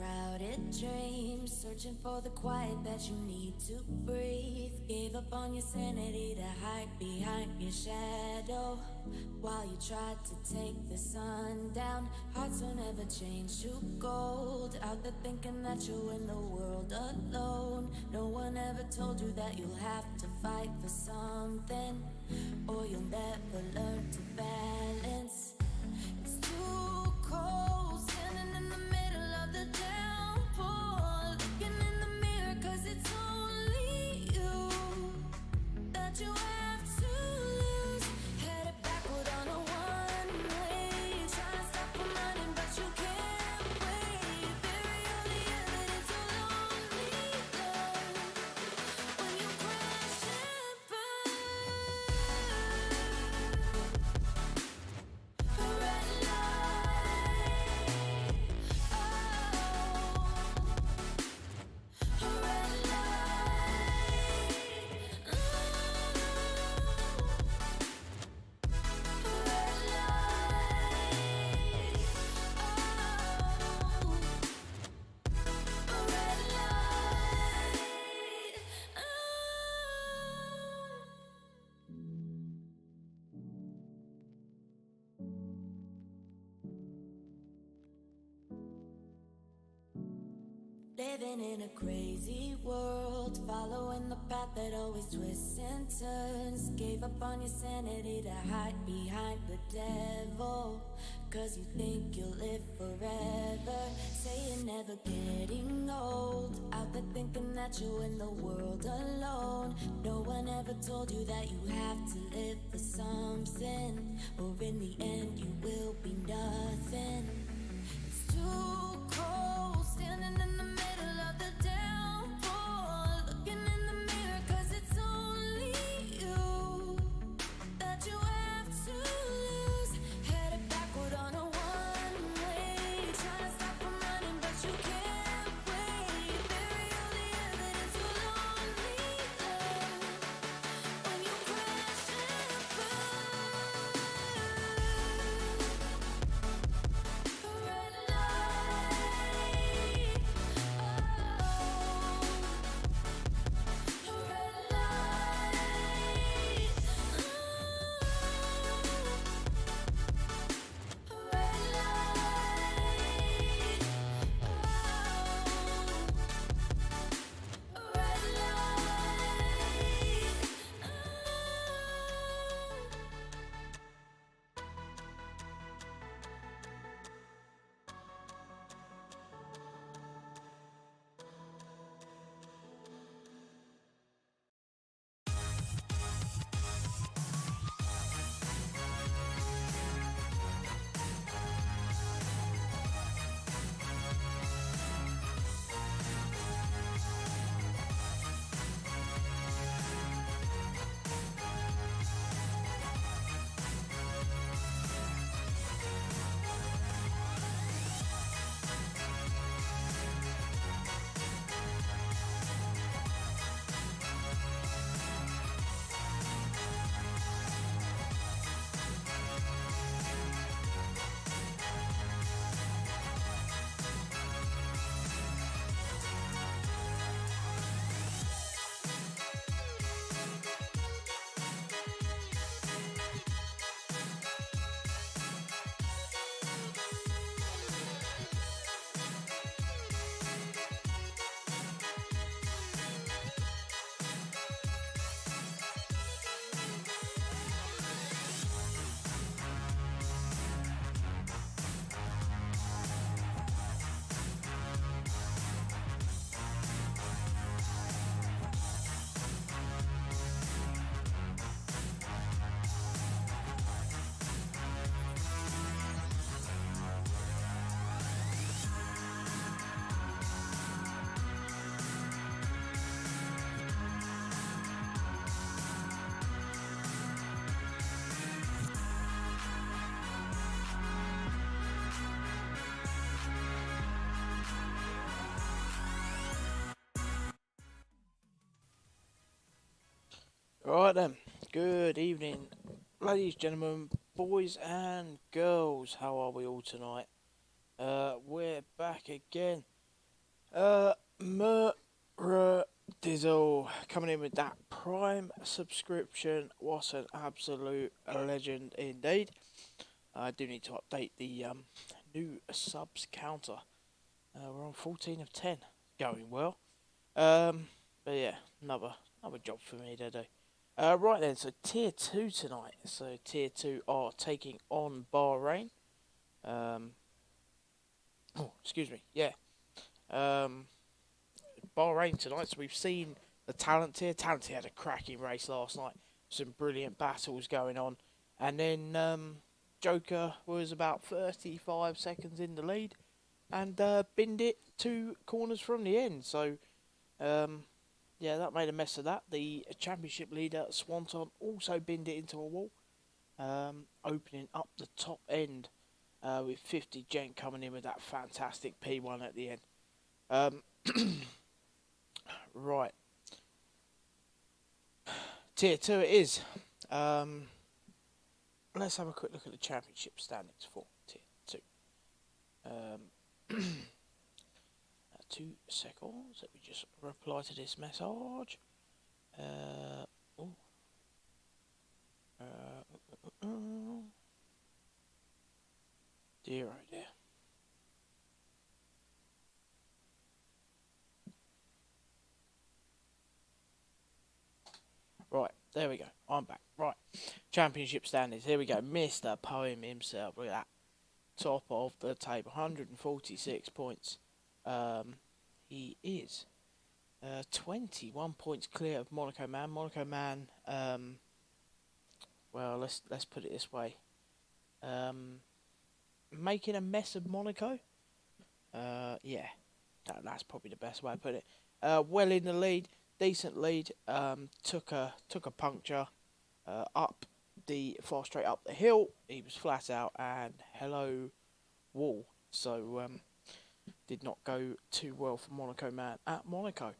crowded dreams, searching for the quiet that you need to breathe. Gave up on your sanity to hide behind your shadow, while you tried to take the sun down. Hearts don't ever change to gold, out there thinking that you're in the world alone. No one ever told you that you'll have to fight for something, or you'll never learn to balance. It's too cold standing in the middle of the downpour, looking in the mirror, cause it's only you that you have to lose. Headed backward on a one-way, trying to stop from running, but you can't wait. Bury all the evidence, you'll only learn when you crash and burn. A red light, oh, a red light, a red light, a red Living in a crazy world, following the path that always twists and turns. Gave up on your sanity to hide behind the devil, cause you think you'll live forever. Say you're never getting old, out there thinking that you're in the world alone. No one ever told you that you have to live for something, or in the end you will be nothing. It's too cold standing in the middle of the downpour, looking in the mirror, cause it's only you that you have to lose. Headed backward on a one-way, trying to stop from running, but you can't wait. Bury all the evidence, you'll only learn when you crash and burn. A red light, oh, a red light, a red light, a red Right then, good evening, ladies, gentlemen, boys and girls. How are we all tonight? We're back again Dizzle coming in with that Prime subscription. What an absolute legend indeed. I do need to update the new subs counter. We're on 14 of 10. Going well. But yeah, another job for me to do. Right then, so Tier 2 tonight. So Tier 2 are taking on Bahrain. Oh, excuse me. Yeah. Bahrain tonight. So we've seen the Talent Tier. Talent Tier had a cracking race last night. Some brilliant battles going on. And then Joker was about 35 seconds in the lead. And binned it 2 corners from the end. So, yeah, that made a mess of that. The championship leader, Swanton, also binned it into a wall. Opening up the top end with 50 Gent coming in with that fantastic P1 at the end. Right. Tier 2 it is. Let's have a quick look at the championship standings for Tier 2. 2 seconds. Let me just reply to this message. Dear oh dear. Right, there we go. I'm back. Right, championship standings. Here we go. Mr. Poem himself. Look at that. Top of the table, 146 points. He is 21 points clear of Monaco Man. Monaco Man. Well, let's put it this way. Making a mess of Monaco. Yeah, that's probably the best way to put it. Well in the lead, decent lead. Took a puncture. Up the far straight up the hill. He was flat out and hello wall. So did not go too well for Monaco Man at Monaco.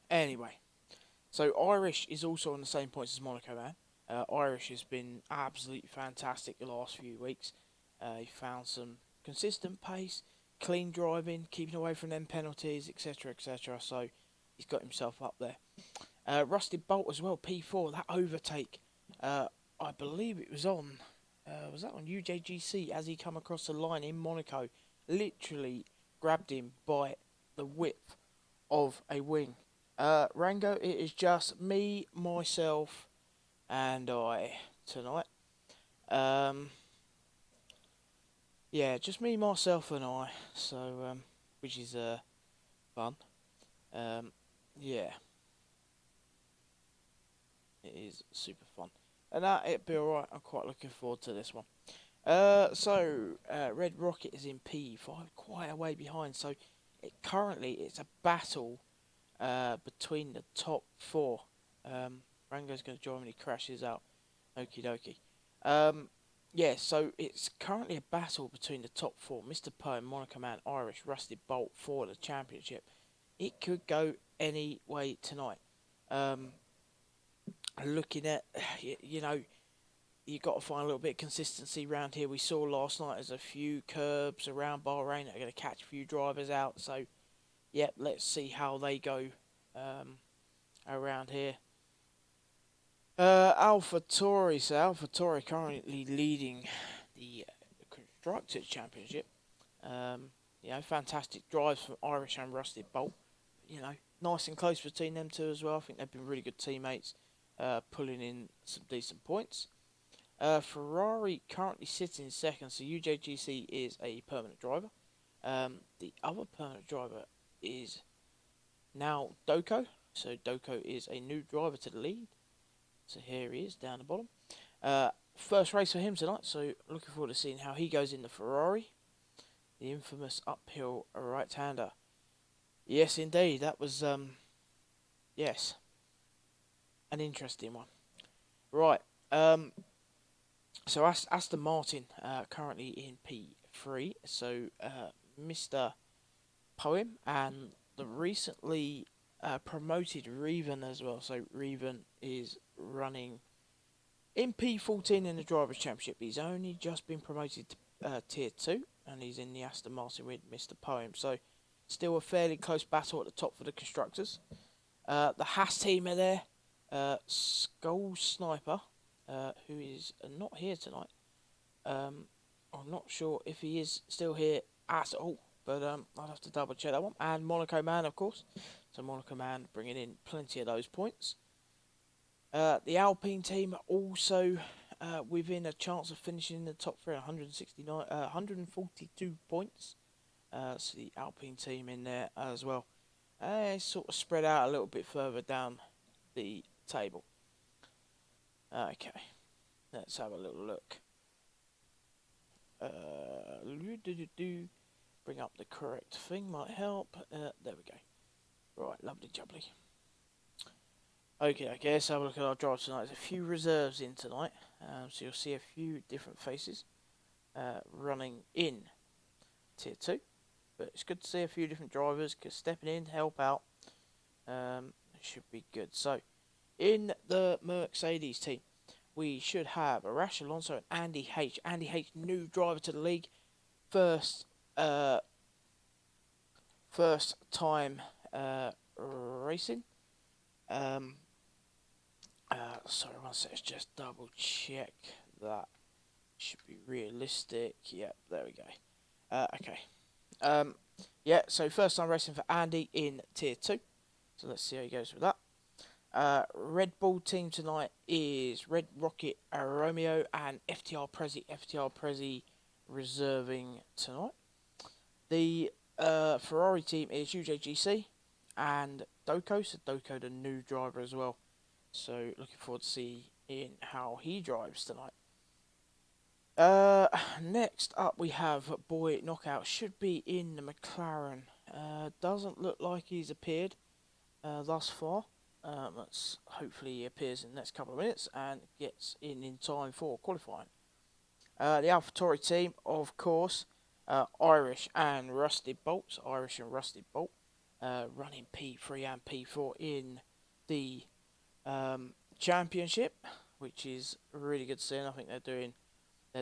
Anyway, so Irish is also on the same points as Monaco Man. Irish has been absolutely fantastic the last few weeks. He found some consistent pace, clean driving, keeping away from them penalties, etc., etc. So he's got himself up there. Rusted Bolt as well, P4, that overtake. I believe it was on. Was that on UJGC as he come across the line in Monaco? Literally grabbed him by the width of a wing. Rango, it is just me, myself, and I tonight. Yeah, just me, myself, and I. So, which is fun. Yeah, it is super fun, and it'll be alright. I'm quite looking forward to this one. Red Rocket is in P5, quite a way behind. So, currently it's a battle between the top 4. Rango's going to join when he crashes out. Okie dokie. Yeah, so it's currently a battle between the top 4. Mr. Poem, Monaco Man, Irish, Rusted Bolt for the championship. It could go any way tonight. Looking at, you know, you've got to find a little bit of consistency around here. We saw last night there's a few curbs around Bahrain that are going to catch a few drivers out. So, yep, let's see how they go around here. AlphaTauri. So AlphaTauri currently leading the Constructors Championship. You know, fantastic drives from Irish and Rusted Bolt. You know, nice and close between them two as well. I think they've been really good teammates, pulling in some decent points. Ferrari currently sitting second, so UJGC is a permanent driver. The other permanent driver is now Doko. So Doko is a new driver to the lead. So here he is down the bottom. First race for him tonight, so looking forward to seeing how he goes in the Ferrari. The infamous uphill right-hander. Yes, indeed, that was, yes, an interesting one. Right, so Aston Martin currently in P3, so Mr. Poem and the recently promoted Reven as well. So Reven is running in P14 in the Drivers' Championship. He's only just been promoted to Tier 2. and he's in the Aston Martin with Mr. Poem. So still a fairly close battle at the top for the constructors. The Haas team are there. Skull Sniper, who is not here tonight. I'm not sure if he is still here at all, but I'll have to double check that one. And Monaco Man, of course. So Monaco Man bringing in plenty of those points. The Alpine team also within a chance of finishing in the top three, 142 points. So the Alpine team in there as well. Sort of spread out a little bit further down the table. Okay, let's have a little look. Bring up the correct thing might help. There we go. Right, lovely jubbly. Okay, let's have a look at our drive tonight. There's a few reserves in tonight, so you'll see a few different faces running in Tier 2. But it's good to see a few different drivers, because stepping in, help out, should be good. So, in the Mercedes team, we should have Arash Alonso and Andy H. Andy H, new driver to the league. First time racing. Sorry, one sec, let's just double check that. Should be realistic. Yep, there we go. Okay. Yeah, so first time racing for Andy in Tier 2. So let's see how he goes with that. Red Bull team tonight is Red Rocket Romeo and FTR Prezi. FTR Prezi reserving tonight. The Ferrari team is UJGC and Doko. So Doko, the new driver as well. So looking forward to seeing how he drives tonight. Next up we have Boy Knockout. Should be in the McLaren. Doesn't look like he's appeared thus far. Let's hopefully he appears in the next couple of minutes and gets in time for qualifying. The AlphaTauri team, of course, Irish and Rusted Bolts. Irish and Rusted Bolt running P3 and P4 in the championship, which is really good to see. And I think they're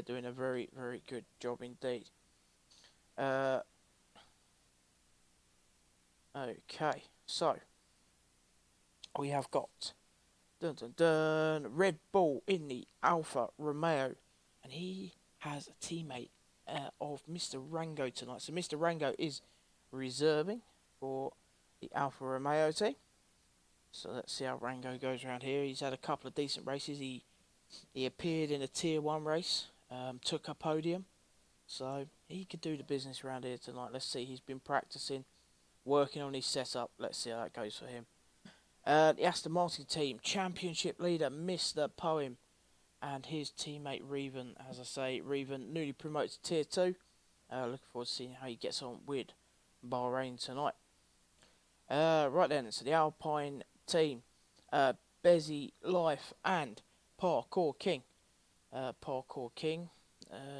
doing a very, very good job indeed. Okay, so we have got Red Bull in the Alfa Romeo, and he has a teammate of Mr. Rango tonight. So Mr. Rango is reserving for the Alfa Romeo team. So let's see how Rango goes around here. He's had a couple of decent races. He appeared in a Tier 1 race, took a podium. So he could do the business around here tonight. Let's see, he's been practicing, working on his setup. Let's see how that goes for him. The Aston Martin team, championship leader Mr. Poem and his teammate Reven. As I say, Reven newly promoted to Tier 2. Looking forward to seeing how he gets on with Bahrain tonight. Right then, so the Alpine team, Bezzy, Life and Parkour King. Parkour King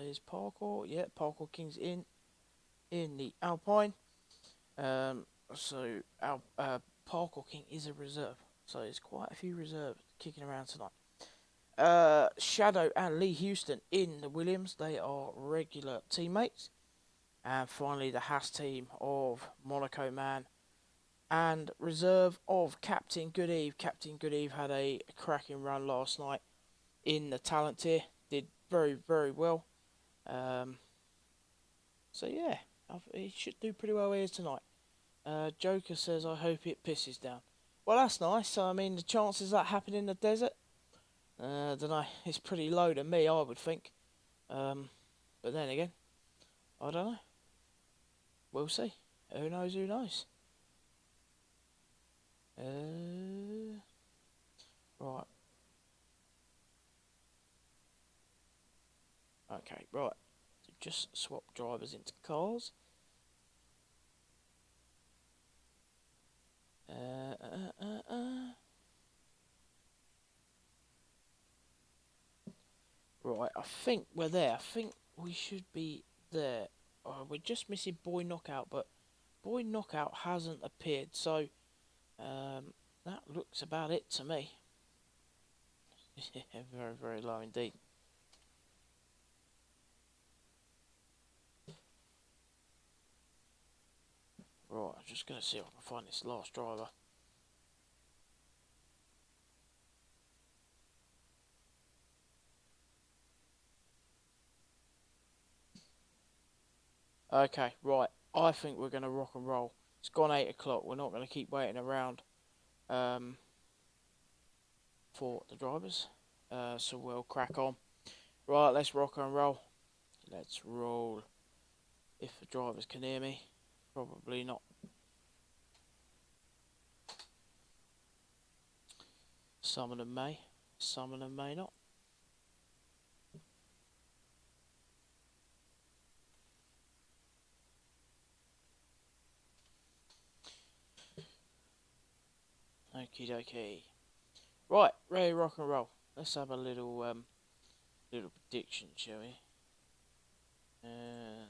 is Parkour. Yeah, Parkour King's in the Alpine. So Parkour King is a reserve. So there's quite a few reserves kicking around tonight. Shadow and Lee Houston in the Williams. They are regular teammates. And finally the Haas team of Monaco Man and reserve of Captain Good Eve. Captain Good Eve had a cracking run last night in the talent tier. Did very, very well. So yeah, he should do pretty well here tonight. Joker says, I hope it pisses down. Well, that's nice. I mean, the chances of that happening in the desert, don't know, it's pretty low to me, I would think. But then again, I don't know. We'll see. Who knows, who knows. Right. Okay, right. So just swap drivers into cars. Right, I think we're there. I think we should be there. We're just missing Boy Knockout, but Boy Knockout hasn't appeared, so that looks about it to me. Very, very low indeed. Right, I'm just going to see if I can find this last driver. Okay, right. I think we're going to rock and roll. It's gone 8 o'clock. We're not going to keep waiting around for the drivers. So we'll crack on. Right, let's rock and roll. Let's roll. If the drivers can hear me. Probably not. Some of them may. Some of them may not. Okie dokie. Right, ready to rock and roll. Let's have a little prediction, shall we?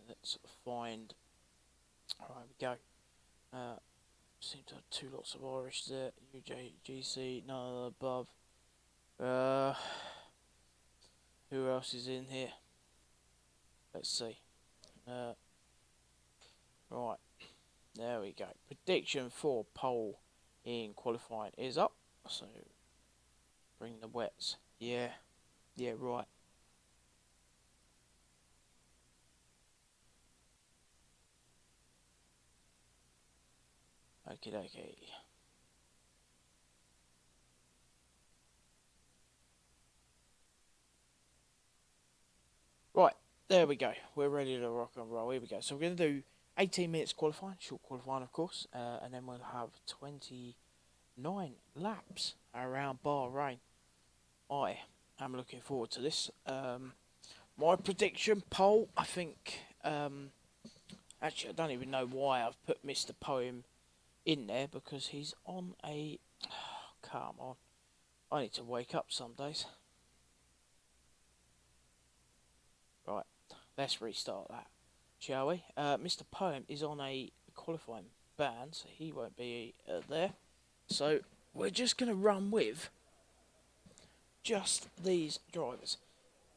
Let's find. Alright, we go. Seem to have 2 lots of Irish there. UJGC, none of the above. Who else is in here? Let's see. Right, there we go. Prediction for pole in qualifying is up. So bring the wets. Yeah, right. Okie dokie. Right, there we go. We're ready to rock and roll. Here we go. So we're going to do 18 minutes qualifying, short qualifying of course, and then we'll have 29 laps around Bahrain. I am looking forward to this. My prediction pole, I think, actually I don't even know why I've put Mr. Poem in there, because he's on a, come on, I need to wake up some days. Right, let's restart that, shall we? Mr. Poem is on a qualifying ban, so he won't be there. So we're just going to run with just these drivers.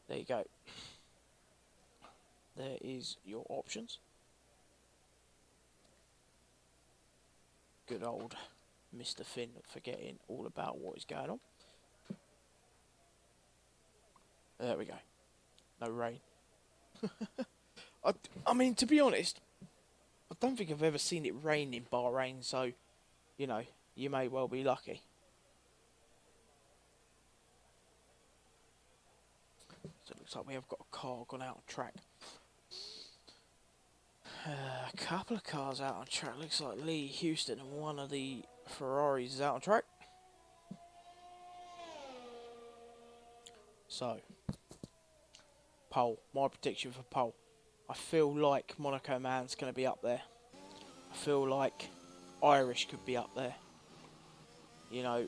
There you go. There is your options. Good old Mr. Finn forgetting all about what is going on. There we go. No rain. I mean, to be honest, I don't think I've ever seen it rain in Bahrain, so, you know, you may well be lucky. So it looks like we have got a car gone out on track. A couple of cars out on track. Looks like Lee Houston and one of the Ferraris is out on track. So, pole. My prediction for pole. I feel like Monaco Man's going to be up there. I feel like Irish could be up there. You know,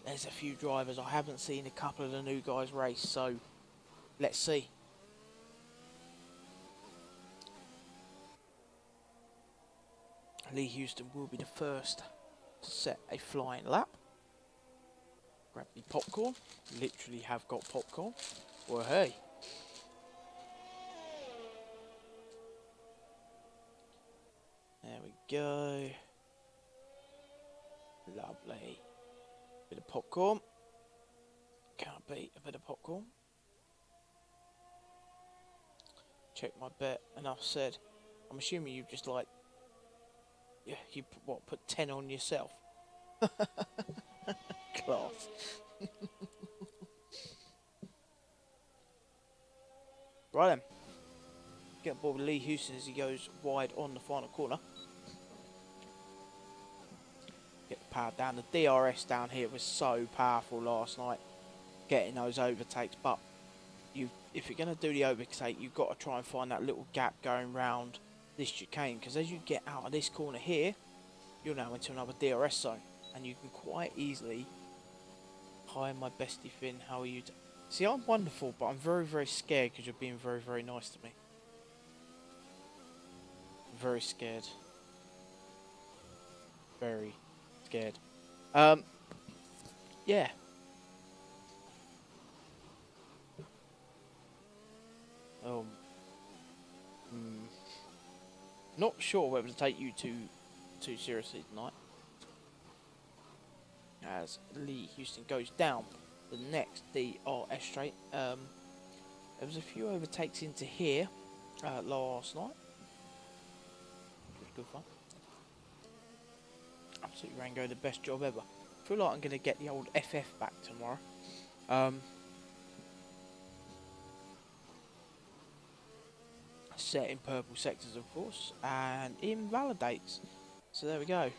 there's a few drivers. I haven't seen a couple of the new guys race, so let's see. Lee Houston will be the first to set a flying lap. Grab the popcorn. Literally have got popcorn. Well, hey. There we go. Lovely. Bit of popcorn. Can't beat a bit of popcorn. Check my bet. Enough said. I'm assuming you just like... Yeah, you put 10 on yourself? Class. Right then. Get on board with Lee Houston as he goes wide on the final corner. Get the power down. The DRS down here was so powerful last night, getting those overtakes. But if you're going to do the overtake, you've got to try and find that little gap going round this chicane, because as you get out of this corner here, you're now into another DRS zone, and you can quite easily... Hi, my bestie Finn, how are you? See, I'm wonderful, but I'm very, very scared because you're being very, very nice to me. I'm very scared. Very scared. Yeah. Not sure whether to take you too seriously tonight, as Lee Houston goes down the next DRS straight. There was a few overtakes into here last night. It was good fun. Absolutely Rango, the best job ever. I feel like I'm going to get the old FF back tomorrow. Set in purple sectors, of course, and invalidates. So there we go.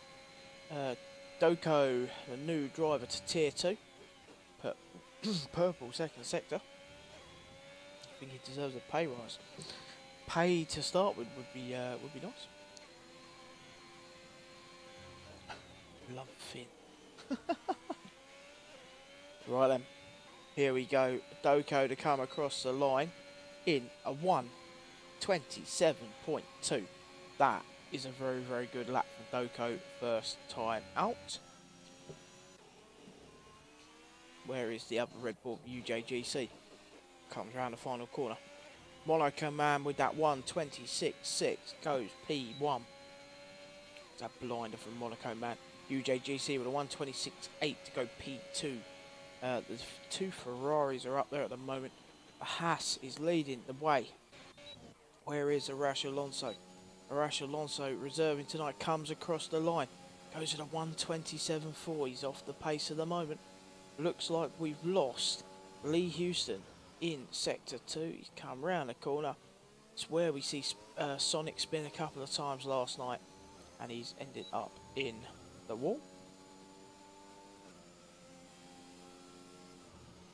Doko, the new driver to tier 2. Purple second sector. I think he deserves a pay rise. Pay to start with would be nice. Love Finn. Right then, here we go. Doko to come across the line in a 1:27.2. That is a very, very good lap for Doko first time out. Where is the other Red Bull UJGC? Comes around the final corner. Monaco man with that 1:26.6 goes P1. That blinder from Monaco man. UJGC with a 1:26.8 to go P2. The two Ferraris are up there at the moment. A Haas is leading the way. Where is Arash Alonso? Arash Alonso reserving tonight, comes across the line. Goes at a 1:27.4. He's off the pace at the moment. Looks like we've lost Lee Houston in Sector 2. He's come round the corner. It's where we see Sonic spin a couple of times last night. And he's ended up in the wall.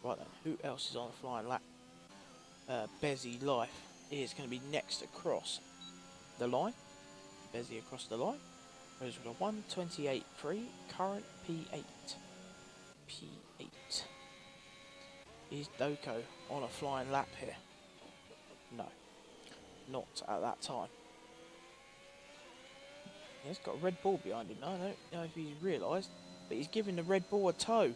Right then, who else is on the flying lap? Bezzy Life is going to be next across the line. Bezzy across the line. Goes with a 1:28.3, current P8. P8. Is Doko on a flying lap here? No, not at that time. He's got a Red Bull behind him. I don't know if he's realised, but he's giving the Red Bull a tow.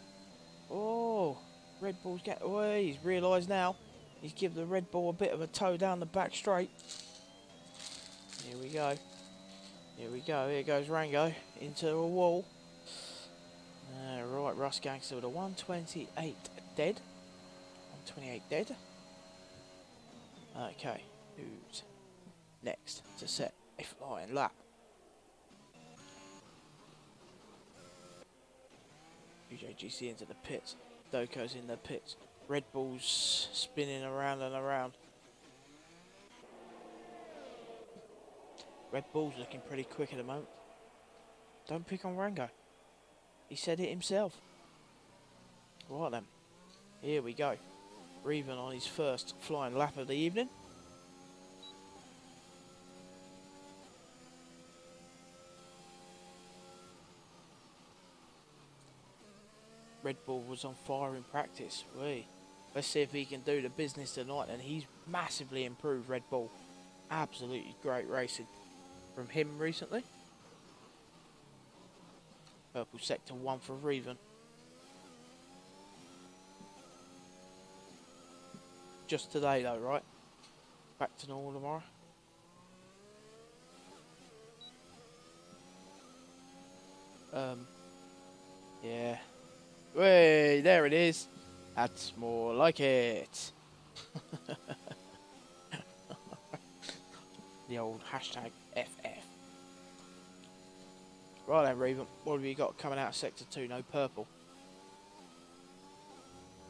Oh, Red Bull's getting away. He's realised now. He's given the Red Bull a bit of a tow down the back straight. Here we go. Here we go. Here goes Rango into a wall. Right, Russ Gangster with a 1:28 dead. 1:28 dead. Okay, who's next to set a flying lap? UJGC into the pits. Doko's in the pits. Red Bull's spinning around and around. Red Bull's looking pretty quick at the moment. Don't pick on Rango. He said it himself. Right then. Here we go. Reven on his first flying lap of the evening. Red Bull was on fire in practice. Let's see if he can do the business tonight. And he's massively improved, Red Bull. Absolutely great racing from him recently. Purple sector 1 for Reven. Just today though, right? Back to normal tomorrow. Yeah. Way, there it is. That's more like it. The old hashtag FF. Right then, Reven, what have you got coming out of Sector 2? No purple.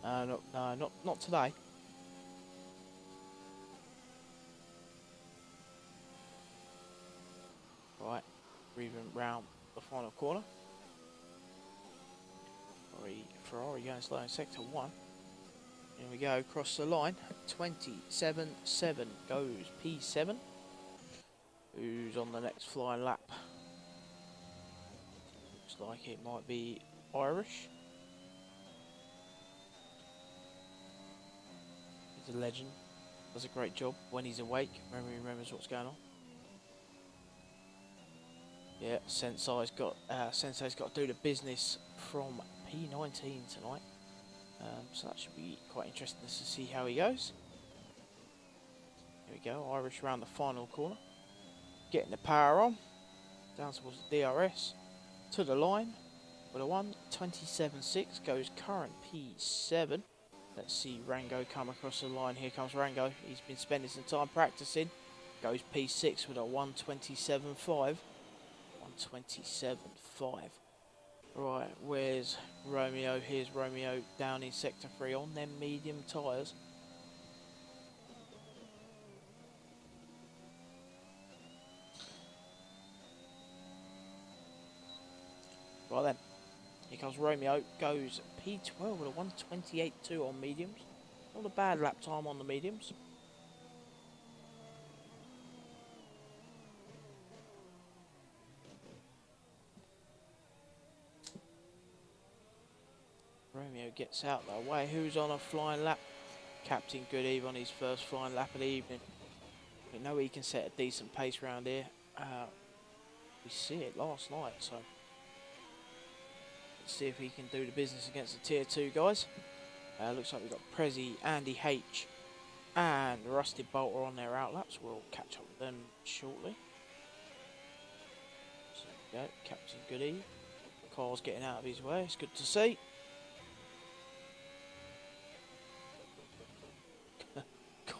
No, not today. Right, Reven round the final corner. Ferrari going slow in Sector 1. Here we go, across the line. 27.7 goes P7. Who's on the next flying lap? Looks like it might be Irish. He's a legend. Does a great job when he's awake. Remembers what's going on. Yeah, Sensei's got to do the business from P19 tonight. So that should be quite interesting to see how he goes. Here we go, Irish round the final corner. Getting the power on. Down towards the DRS. To the line. With a 1:27.6 goes current P7. Let's see Rango come across the line. Here comes Rango. He's been spending some time practicing. Goes P6 with a 1:27.5. 1:27.5. Right, where's Romeo? Here's Romeo down in sector 3 on them medium tyres. Right then, here comes Romeo. Goes P12 with a 1:28.2 on mediums. Not a bad lap time on the mediums. Romeo gets out the way. Who's on a flying lap? Captain Good Eve on his first flying lap of the evening. We know he can set a decent pace around here. We see it last night, so let's see if he can do the business against the tier 2 guys. Looks like we've got Prezi, Andy H and Rusty Bolter on their outlaps. We'll catch up with them shortly. So there we go, Captain Good Eve. Carl's getting out of his way, it's good to see.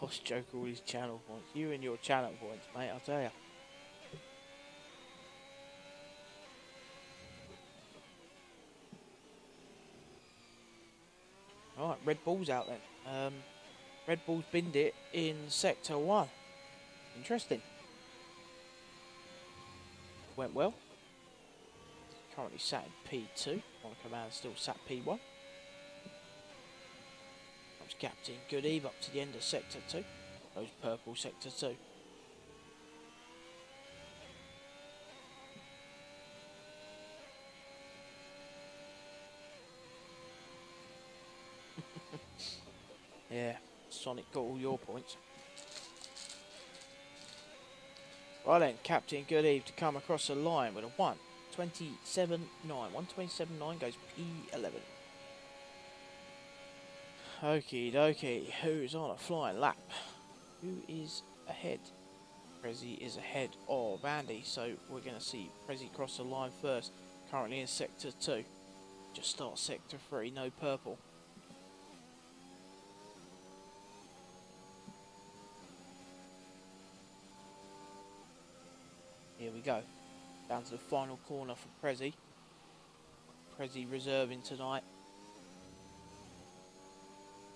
Gosh, joke all his channel points. You and your channel points, mate, I'll tell you. Alright, Red Bull's out then. Red Bull's binned it in Sector 1. Interesting. Went well. Currently sat in P2. Monica Man still sat P1. Comes Captain Good Eve up to the end of Sector 2. Goes purple Sector 2. Yeah, Sonic got all your points. Right then, Captain Good Eve to come across the line with a 1:27.9. 1:27.9 goes P11. Okie dokie, who's on a flying lap? Who is ahead? Prezi is ahead of Andy, so we're going to see Prezi cross the line first. Currently in Sector 2. Just start Sector 3, no purple. Here we go. Down to the final corner for Prezi. Prezi reserving tonight.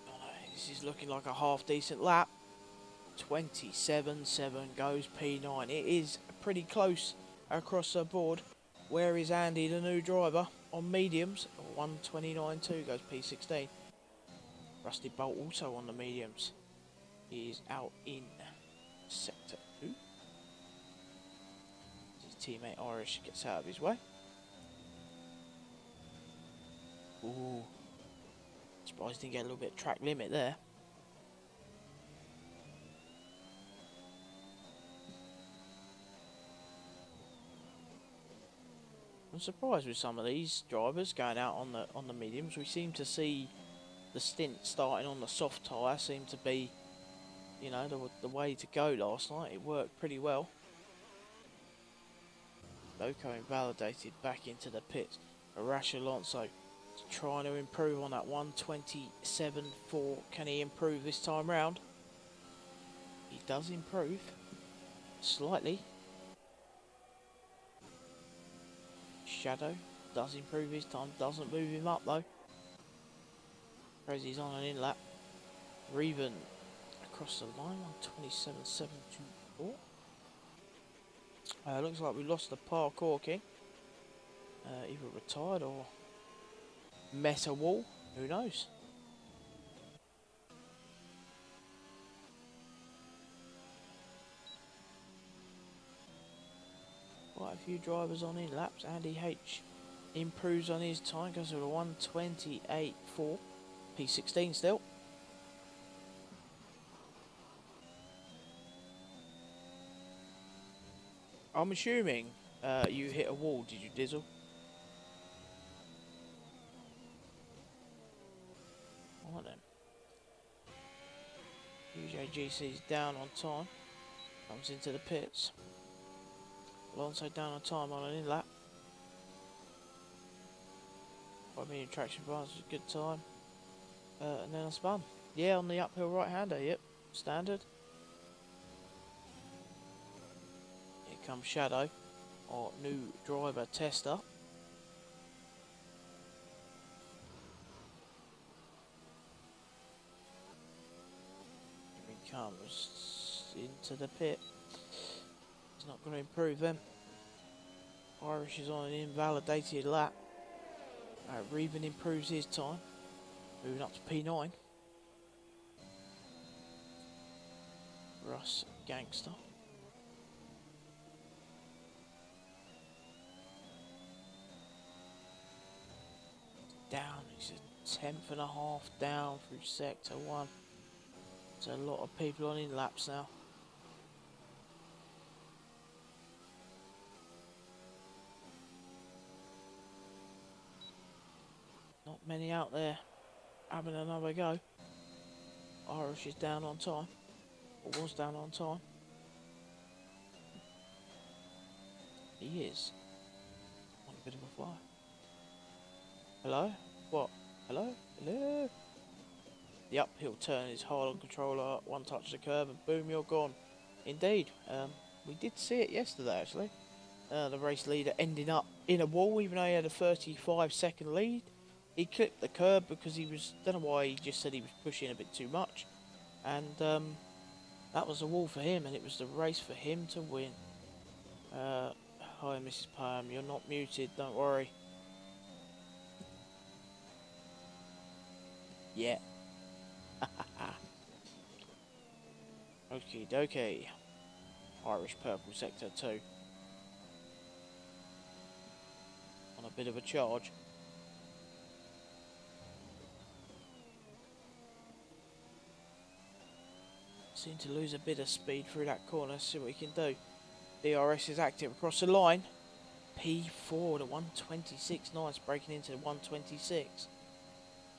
Oh no, this is looking like a half decent lap. 27.7 goes P9. It is pretty close across the board. Where is Andy, the new driver? On mediums. 1:29.2 goes P16. Rusty Bolt also on the mediums. He is out in Sector 2. Teammate Irish gets out of his way. Ooh. Surprised he didn't get a little bit of track limit there. I'm surprised with some of these drivers going out on the mediums. We seem to see the stint starting on the soft tyre seemed to be, you know, the way to go last night. It worked pretty well. Loco invalidated back into the pits. Arash Alonso trying to improve on that 1:27.4. Can he improve this time round? He does improve. Slightly. Shadow does improve his time. Doesn't move him up though. Prezi's on an in lap. Reven across the line on 27.724. Looks like we lost the parkour king. Either retired or met a wall. Who knows? Quite a few drivers on in laps. Andy H improves on his time. Goes to a 1:28.4. P16 still. I'm assuming you hit a wall, did you, Dizzle? Alright then. UJGC's down on time. Comes into the pits. Alonso down on time on an in-lap. 5 million traction bars was a good time. And then I spun. Yeah, on the uphill right-hander, yep. Standard. Here comes Shadow, our new driver tester. Here he comes into the pit. He's not going to improve them. Irish is on an invalidated lap. Reven improves his time. Moving up to P9. Russ Gangster. Down, he's a tenth and a half down through sector 1. There's a lot of people on in laps now. Not many out there having another go. Irish is down on time, or was down on time. He is on a bit of a fly. Hello? What? Hello? Hello? The uphill turn is hard on controller, one touch of the curb and boom, you're gone. Indeed, we did see it yesterday actually. The race leader ending up in a wall even though he had a 35-second lead. He clipped the curb because he was, don't know why, he just said he was pushing a bit too much. And that was a wall for him and it was the race for him to win. Hi Mrs. Palm, you're not muted, don't worry. Yeah. Okie dokie. Irish purple sector 2. On a bit of a charge. Seem to lose a bit of speed through that corner. See what we can do. DRS is active across the line. P4 to 126. Nice, breaking into 126.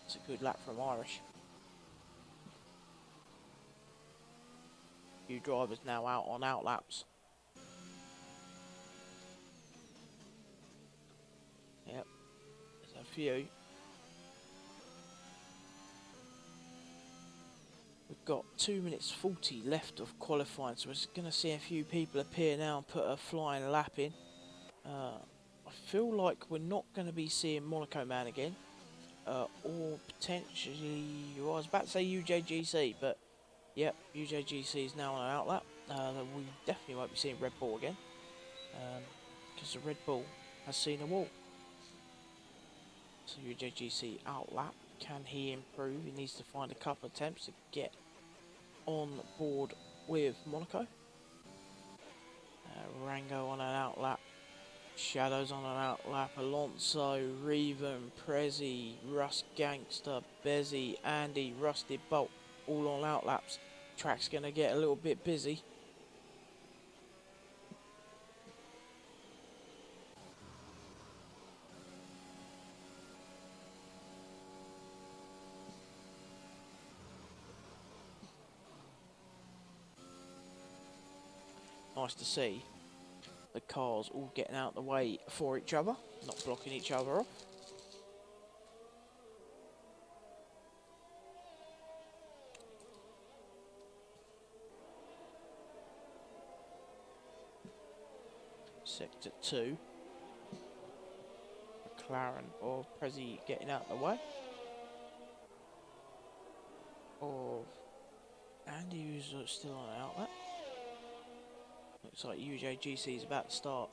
It's a good lap from Irish. Few drivers now out on out laps. Yep, there's a few. We've got 2 minutes 40 left of qualifying, so we're going to see a few people appear now and put a flying lap in. I feel like we're not going to be seeing Monaco Man again. Or potentially, well, I was about to say UJGC, but yep, UJGC is now on an outlap. We definitely won't be seeing Red Bull again, because the Red Bull has seen a wall. So UJGC outlap, can he improve? He needs to find a couple of attempts to get on board with Monaco. Rango on an outlap. Shadows on an outlap, Alonso, Reven, Prezi, Russ Gangster, Bezzy, Andy, Rusted Bolt, all on outlaps. Track's going to get a little bit busy. Nice to see the cars all getting out of the way for each other, not blocking each other off. Sector 2. McLaren or Prezi getting out of the way. Of Andy, who's still on an outlet. Looks like UJGC is about to start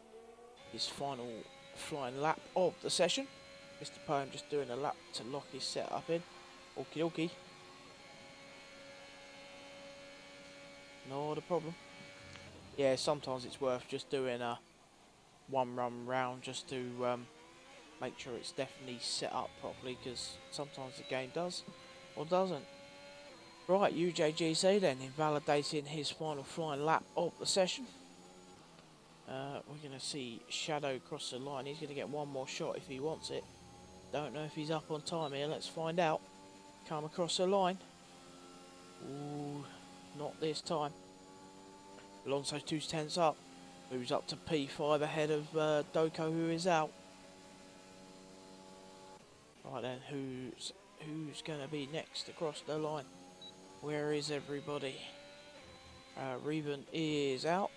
his final flying lap of the session. Mr. Poem just doing a lap to lock his setup in. Okie dokie. Not a problem. Yeah, sometimes it's worth just doing a one run round just to make sure it's definitely set up properly, because sometimes the game does or doesn't. Right, UJGC then invalidating his final flying lap of the session. We're going to see Shadow cross the line. He's going to get one more shot if he wants it. Don't know if he's up on time here. Let's find out. Come across the line. Ooh, not this time. Alonso 2 tenths up. Moves up to P5 ahead of Doko, who is out. Right then, who's going to be next across the line? Where is everybody? Reven is out.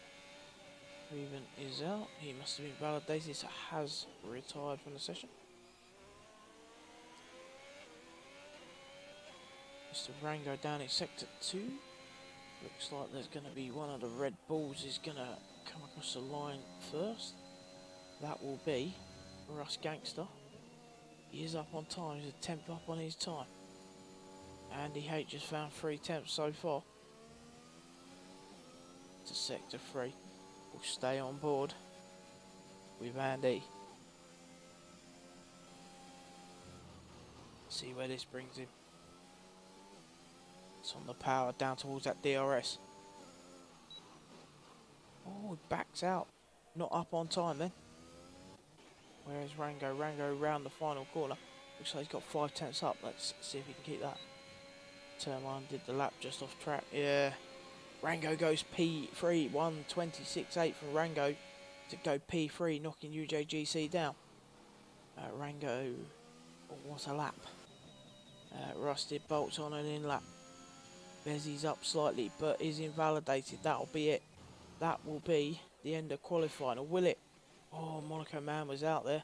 Reven is out. He must have been validated, so has retired from the session. Mr. Rango down in sector 2. Looks like there's going to be one of the Red Bulls is going to come across the line first. That will be Russ Gangster. He is up on time. He's a 10th up on his time. Andy H has found 3 temps so far. To sector 3. We'll stay on board with Andy. See where this brings him. It's on the power down towards that DRS. Oh, he backs out. Not up on time then. Where is Rango? Rango round the final corner. Looks like he's got 5 tenths up. Let's see if he can keep that. Turn 1 did the lap just off track. Yeah. Rango goes P3. 1:26.8 from Rango to go P3, knocking UJGC down. Rango, oh, what a lap. Rusted bolts on an in lap. Bezzy's up slightly, but is invalidated. That'll be it. That will be the end of qualifying. Or will it? Oh, Monaco Man was out there.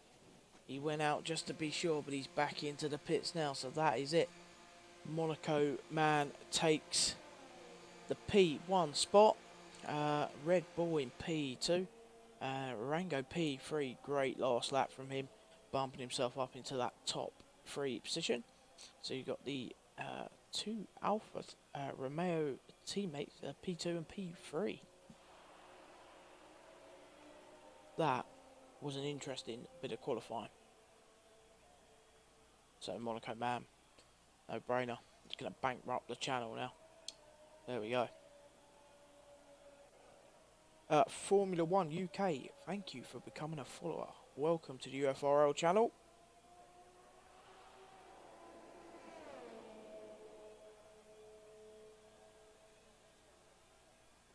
He went out just to be sure, but he's back into the pits now. So that is it. Monaco Man takes the P1 spot. Red Bull in P2. Rango P3. Great last lap from him. Bumping himself up into that top 3 position. So you've got the 2 Alpha Romeo teammates, P2 and P3. That was an interesting bit of qualifying. So Monaco Man, no brainer. It's going to bankrupt the channel now. There we go. Formula 1 UK, thank you for becoming a follower. Welcome to the UFRL channel.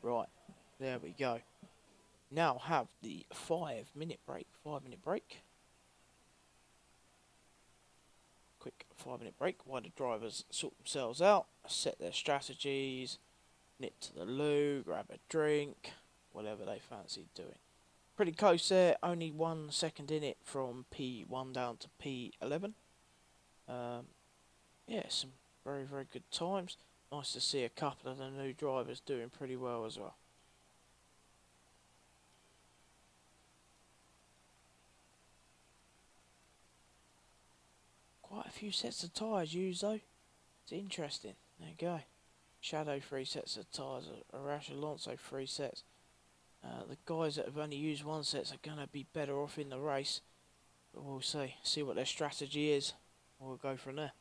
Right, there we go. Now have the 5-minute break. 5-minute break. Quick 5-minute break while the drivers sort themselves out, set their strategies, nip to the loo, grab a drink, whatever they fancy doing. Pretty close there, only 1 second in it from P1 down to P11. Yeah, some very, very good times. Nice to see a couple of the new drivers doing pretty well as well. Quite a few sets of tyres used though. It's interesting. There you go. Shadow 3 sets of tyres. Arash Alonso 3 sets. The guys that have only used 1 set are going to be better off in the race. But we'll see. See what their strategy is. We'll go from there.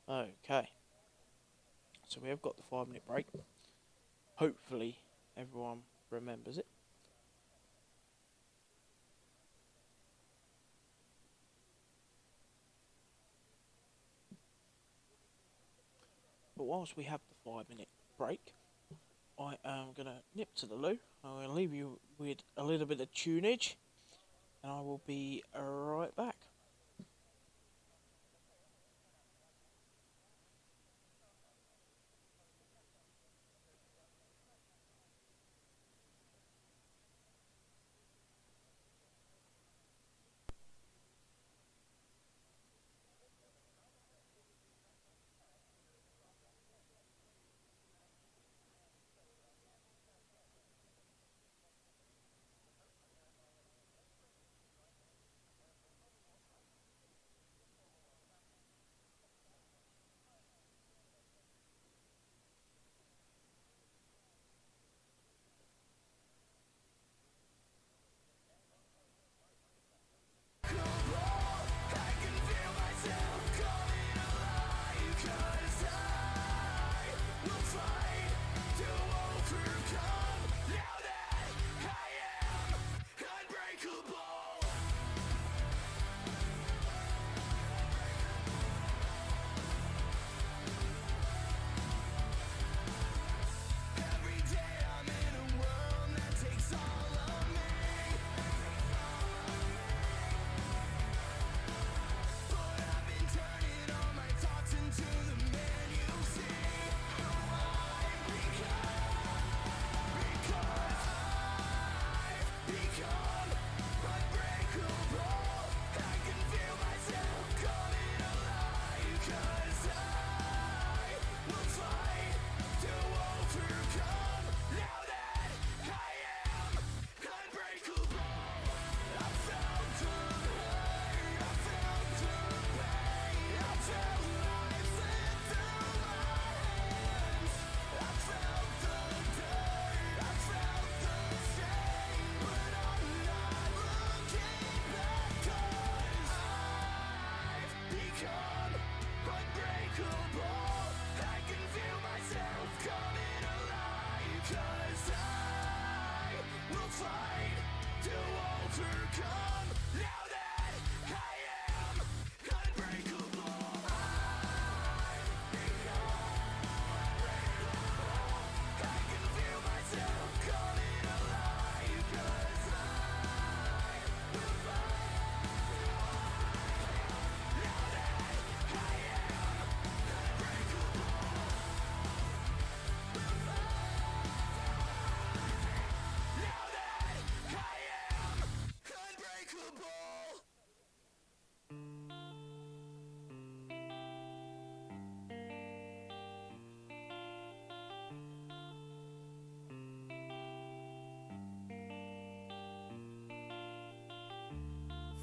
Okay. So we have got the 5-minute break. Hopefully everyone remembers it. But whilst we have the 5-minute break, I am going to nip to the loo. I'm going to leave you with a little bit of tunage, and I will be right back.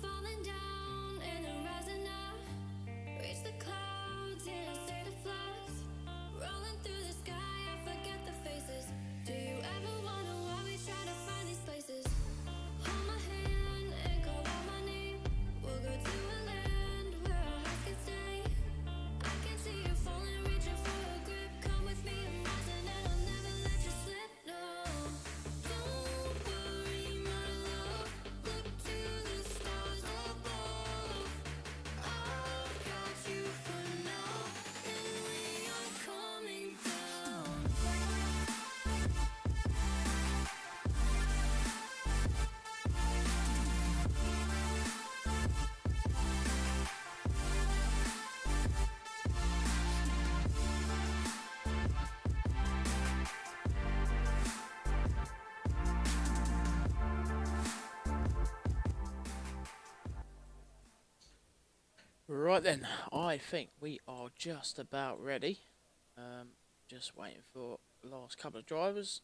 Falling down and then rising up, reach the clouds in a state of flux, rolling through the sky, I forget the faces. Do you ever wonder why we try to find these places? Hold my hand and call out my name. We'll go to a land where our hearts can stay. I can see you falling, reaching for a grip. Come with me and rising, and I'll never let you slip. No, don't worry, my love. Look to the stars above. I've got you for now, and we are coming down. Right then, I think we are just about ready. Just waiting for the last couple of drivers.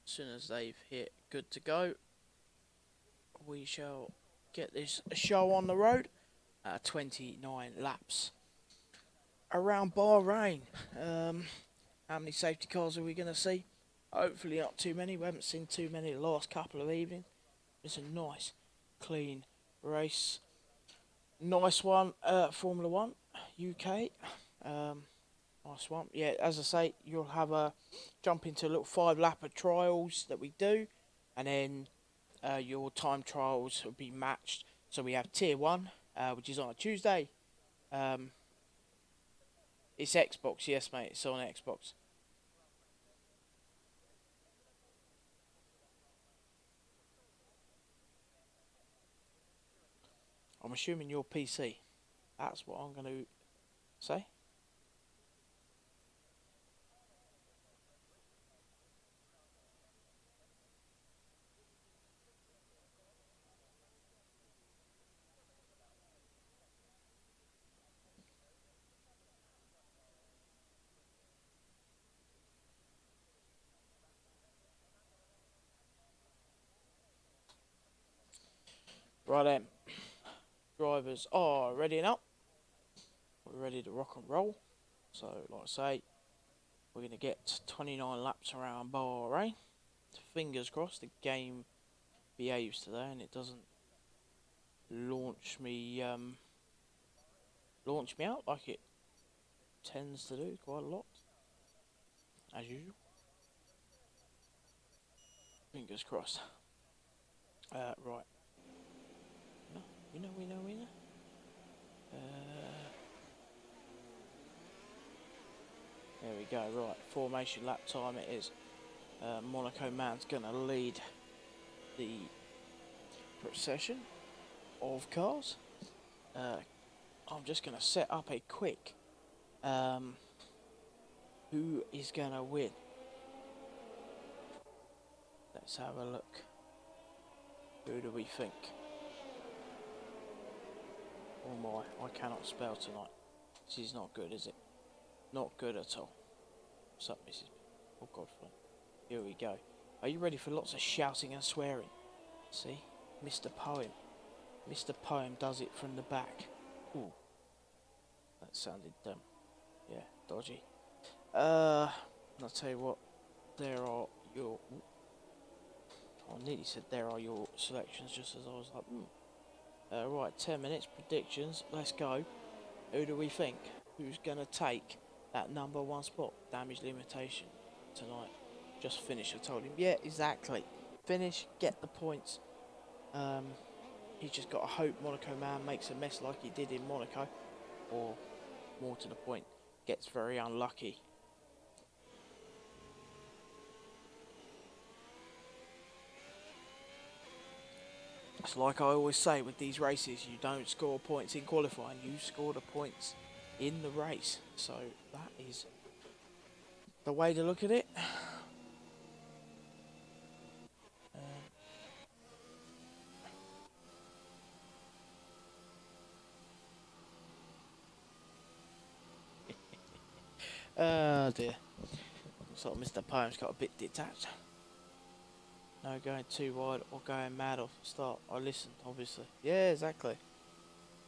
As soon as they've hit good to go, we shall get this show on the road. 29 laps around Bahrain. How many safety cars are we going to see? Hopefully not too many. We haven't seen too many the last couple of evenings. It's a nice, clean race. Nice one, Formula 1 UK. Nice one. Yeah, as I say, you'll have a jump into a little 5 lap of trials that we do, and then your time trials will be matched. So we have Tier 1, which is on a Tuesday. It's Xbox, yes mate, it's on Xbox. I'm assuming your PC. That's what I'm going to say. Right then. Drivers are ready now. We're ready to rock and roll. So, like I say, we're going to get 29 laps around Bahrain. Fingers crossed the game behaves today and it doesn't launch me out like it tends to do quite a lot, as usual. Fingers crossed. Right. Winner. There we go, right, formation lap time it is. Monaco Man's going to lead the procession of cars. I'm just going to set up a quick who is going to win. Let's have a look. Who do we think? Oh my, I cannot spell tonight. This is not good, is it? Not good at all. What's up, Mrs. Oh, Godfrey. Here we go. Are you ready for lots of shouting and swearing? See? Mr. Poem. Mr. Poem does it from the back. Ooh. That sounded, yeah, dodgy. I'll tell you what. There are your... I nearly said there are your selections just as I was like, right, 10 minutes, predictions, let's go. Who do we think? Who's going to take that #1 spot? Damage limitation tonight. Just finish, I told him. Yeah, exactly. Finish, get the points. He's just got to hope Monaco Man makes a mess like he did in Monaco. Or, more to the point, gets very unlucky. It's like I always say with these races, you don't score points in qualifying, you score the points in the race. So that is the way to look at it. Oh dear. Looks like Mr. Poem's got a bit detached. No going too wide or going mad off the start. I listened, obviously. Yeah, exactly.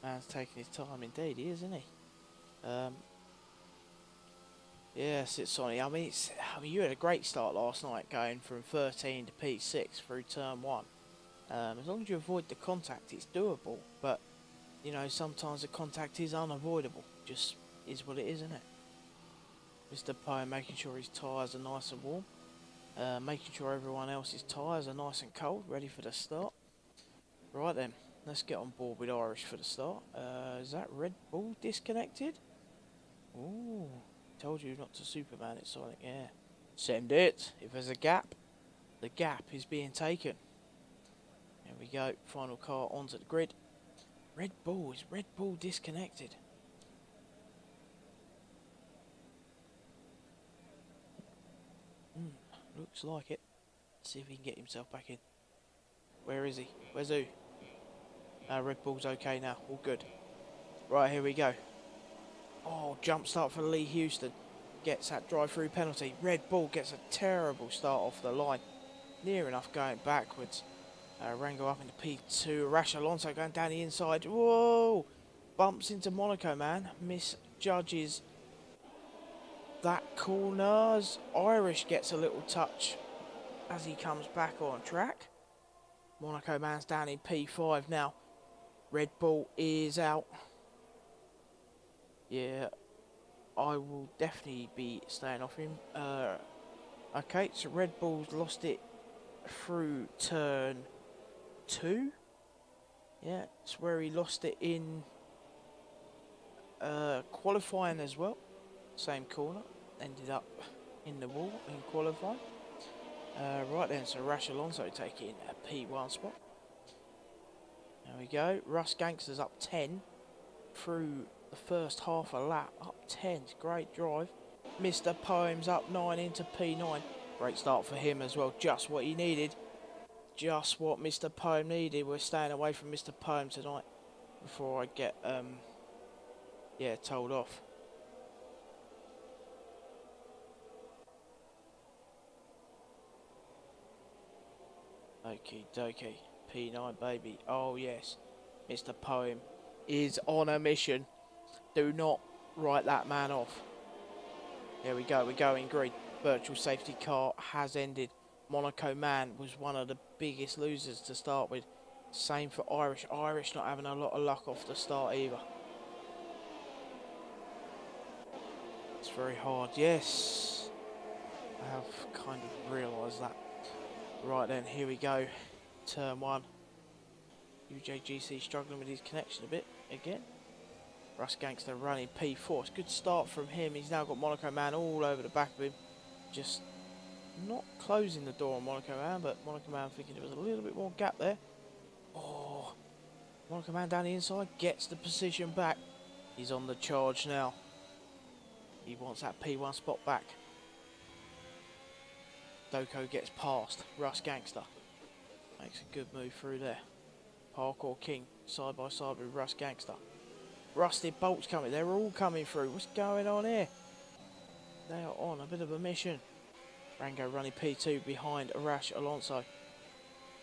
Man's taking his time indeed, he is, isn't he? Yeah, Sonny. I mean, you had a great start last night, going from 13 to P6 through turn 1. As long as you avoid the contact, it's doable. But you know, sometimes the contact is unavoidable. Just is what it is, isn't it? Mr. Poe making sure his tyres are nice and warm. Making sure everyone else's tyres are nice and cold, ready for the start. Right then, let's get on board with Irish for the start. Is that Red Bull disconnected? Ooh, told you not to Superman it, Sonic, yeah. Send it. If there's a gap, the gap is being taken. There we go, final car onto the grid. Red Bull, is Red Bull disconnected? Looks like it. See if he can get himself back in. Where is he? Where's who? Red Bull's okay now. All good. Right, here we go. Oh, jump start for Lee Houston. Gets that drive-through penalty. Red Bull gets a terrible start off the line. Near enough going backwards. Rango up into P2. Rash Alonso going down the inside. Whoa! Bumps into Monaco Man. Misjudges that corners. Irish gets a little touch as he comes back on track. Monaco Man's down in P5 now. Red Bull is out. Yeah, I will definitely be staying off him. Okay, so Red Bull's lost it through turn 2. Yeah, it's where he lost it in qualifying as well. Same corner, ended up in the wall in qualifying. Right then, so Rash Alonso taking a P1 spot. There we go. Russ Gangster's up 10 through the first half a lap. Up 10, great drive. Mr. Poem's up 9 into P9. Great start for him as well. Just what he needed. Just what Mr. Poem needed. We're staying away from Mr. Poem tonight before I get told off. Okie dokie. P9 baby. Oh yes. Mr. Poem is on a mission. Do not write that man off. There we go. We're going green. Virtual safety car has ended. Monaco Man was one of the biggest losers to start with. Same for Irish. Irish not having a lot of luck off the start either. It's very hard. Yes. I have kind of realised that. Right then, here we go. Turn 1. UJGC struggling with his connection a bit again. Russ Gangster running P4. It's a good start from him. He's now got Monaco Man all over the back of him. Just not closing the door on Monaco Man, but Monaco Man thinking there was a little bit more gap there. Oh, Monaco Man down the inside gets the position back. He's on the charge now. He wants that P1 spot back. Doko gets past Russ Gangster. Makes a good move through there. Parkour King side by side with Rust Gangster. Rusted Bolt's coming. They're all coming through. What's going on here? They are on a bit of a mission. Rango running P2 behind Arash Alonso.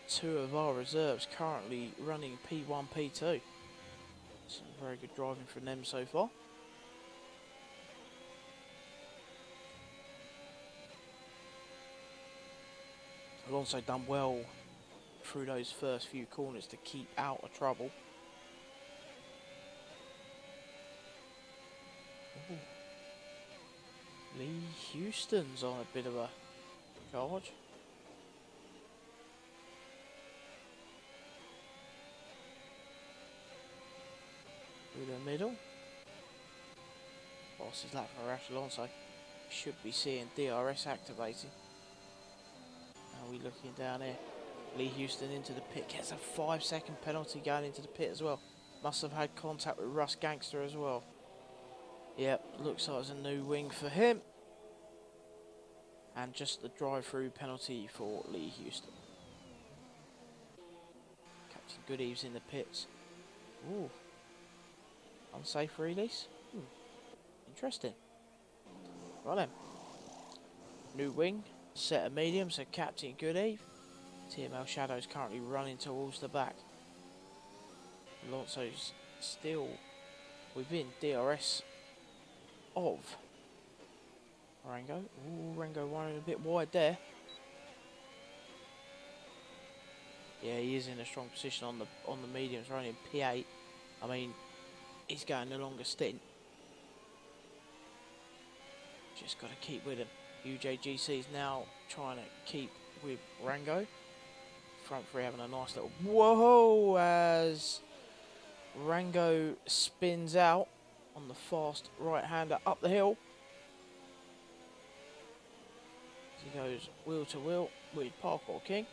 Two of our reserves currently running P1, P2. Some very good driving from them so far. Alonso done well through those first few corners to keep out of trouble. Ooh. Lee Houston's on a bit of a charge. Through the middle. Fastest lap for Arash Alonso. Should be seeing DRS activated. How are we looking down here? Lee Houston into the pit. Gets a 5-second penalty going into the pit as well. Must have had contact with Rust Gangster as well. Yep, looks like there's a new wing for him. And just the drive-through penalty for Lee Houston. Captain Goodeves in the pits. Ooh. Unsafe release. Interesting. Right then. New wing. Set of mediums. So Captain Goodeve. TML Shadow's currently running towards the back. Alonso's still within DRS of Rango. Ooh, Rango running a bit wide there. Yeah, he is in a strong position on the mediums, running P8. I mean, he's going the longest stint. Just got to keep with him. UJGC is now trying to keep with Rango. Front three having a nice little whoa as Rango spins out on the fast right-hander up the hill. He goes wheel to wheel with Parkour King.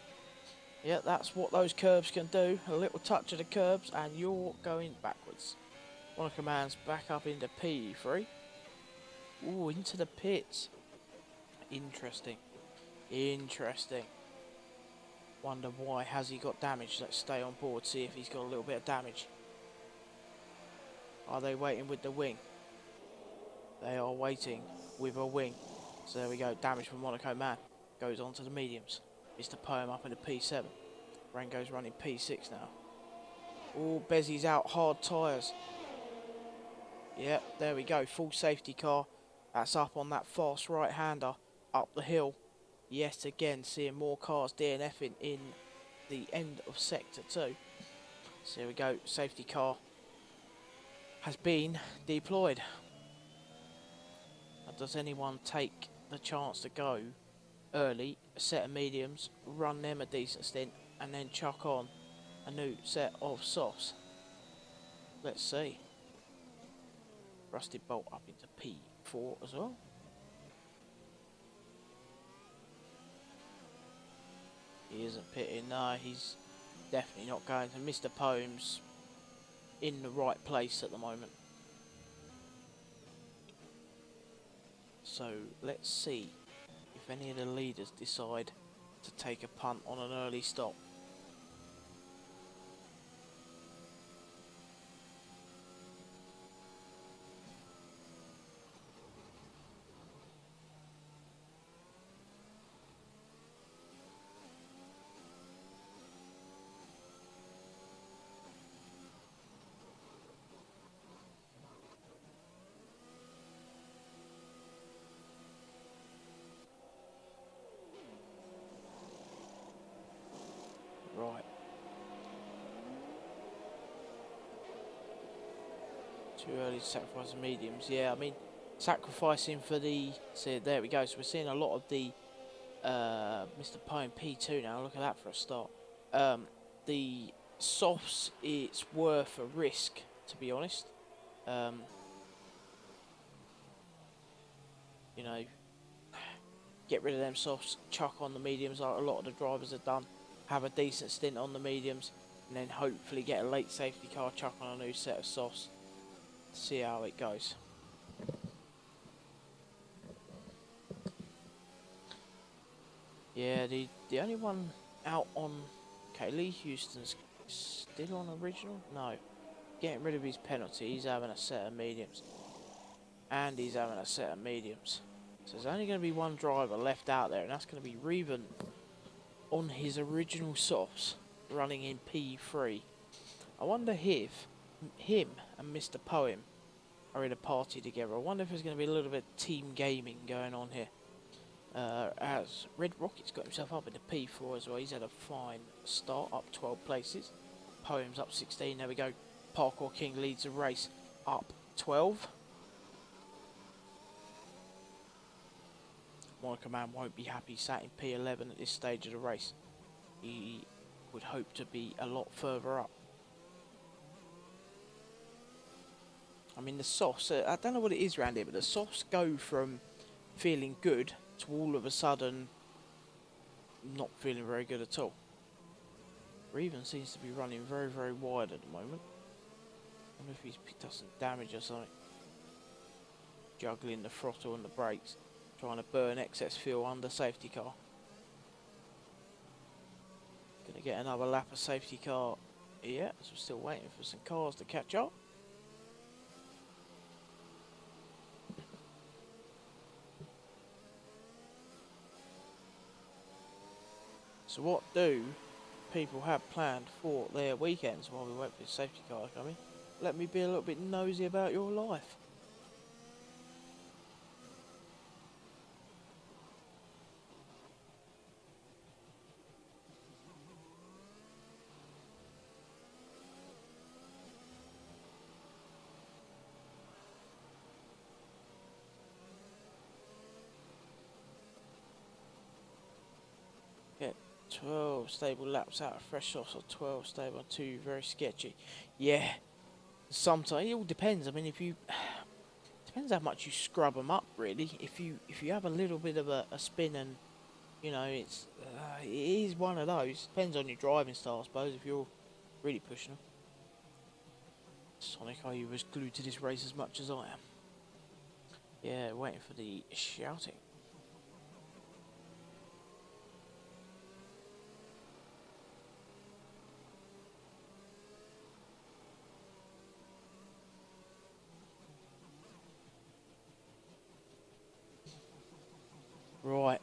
Yeah, that's what those curbs can do. A little touch of the curbs and you're going backwards. One of commands back up into P3. Ooh, into the pits. Interesting. Interesting. Wonder why. Has he got damage? Let's stay on board, see if he's got a little bit of damage. Are they waiting with the wing? They are waiting with a wing. So there we go. Damage from Monaco Man. Goes on to the mediums. Mr. Poem up into P7. Rango's running P6 now. Oh, Bezzy's out. Hard tyres. Yep, there we go. Full safety car. That's up on that fast right-hander. Up the hill. Yet again, seeing more cars DNFing in the end of Sector 2. So here we go. Safety car has been deployed. Now, does anyone take the chance to go early, a set of mediums, run them a decent stint, and then chuck on a new set of softs? Let's see. Rusted Bolt up into P4 as well. He isn't pitting, no, he's definitely not going to. Mr. Poems in the right place at the moment. So let's see if any of the leaders decide to take a punt on an early stop. Right. Too early to sacrifice the mediums. Yeah, I mean, sacrificing for the... See, there we go. So we're seeing a lot of the Mr. Poem P2 now. Look at that for a start. The softs, it's worth a risk, to be honest. You know, get rid of them softs, chuck on the mediums like a lot of the drivers have done. Have a decent stint on the mediums, and then hopefully get a late safety car, chuck on a new set of softs. See how it goes. Yeah, the only one out on Okay, Lee Houston's still on original? No. Getting rid of his penalty. He's having a set of mediums. And he's having a set of mediums. So there's only going to be one driver left out there, and that's going to be Reven on his original softs, running in P3. I wonder if him and Mr. Poem are in a party together. I wonder if there's going to be a little bit of team gaming going on here. As Red Rocket's got himself up into P4 as well. He's had a fine start, up 12 places. Poem's up 16. There we go. Parkour King leads the race, up 12. Monaco Man won't be happy sat in P11 at this stage of the race. He would hope to be a lot further up. I mean, the softs, I don't know what it is around here, but the softs go from feeling good to all of a sudden not feeling very good at all. Reven seems to be running very, very wide at the moment. I wonder if he's picked up some damage or something. Juggling the throttle and the brakes, trying to burn excess fuel under safety car. Gonna get another lap of safety car here, so we're still waiting for some cars to catch up. So what do people have planned for their weekends while we wait for the safety car to come in? Let me be a little bit nosy about your life. Get 12 stable laps out of fresh softs, or 12 stable on 2, very sketchy. Yeah, sometimes it all depends. I mean, if you depends how much you scrub them up, really. If you have a little bit of a spin, and you know it is one of those. Depends on your driving style, I suppose. If you're really pushing them. Sonic, are you as glued to this race as much as I am? Yeah, waiting for the shouting. Right,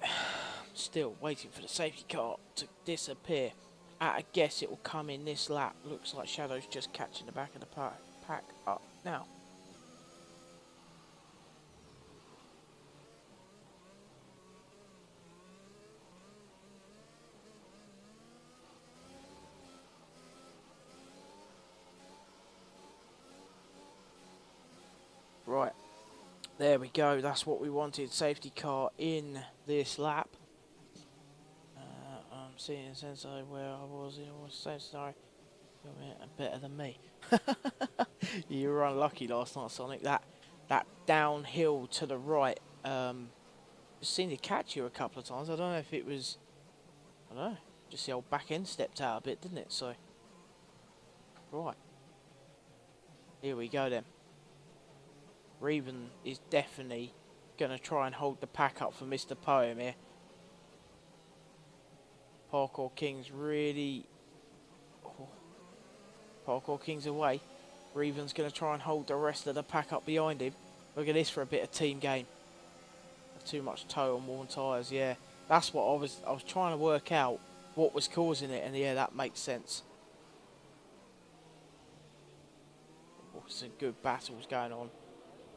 still waiting for the safety car to disappear. At a guess it will come in this lap. Looks like Shadow's just catching the back of the pack up now. Right, there we go. That's what we wanted. Safety car in this lap. I'm seeing a sense of where I was in the same scenario. You're better than me. You were unlucky last night, Sonic. That downhill to the right. Just seemed to catch you a couple of times. I don't know if it was, I don't know, just the old back end stepped out a bit, didn't it? So, right. Here we go then. Reven is definitely going to try and hold the pack up for Mr. Poem here. Parkour King's really... Oh. Parkour King's away. Reven's going to try and hold the rest of the pack up behind him. Look at this for a bit of team game. Too much toe on worn tyres, yeah. That's what I was trying to work out, what was causing it, and yeah, that makes sense. Oh, some good battles going on.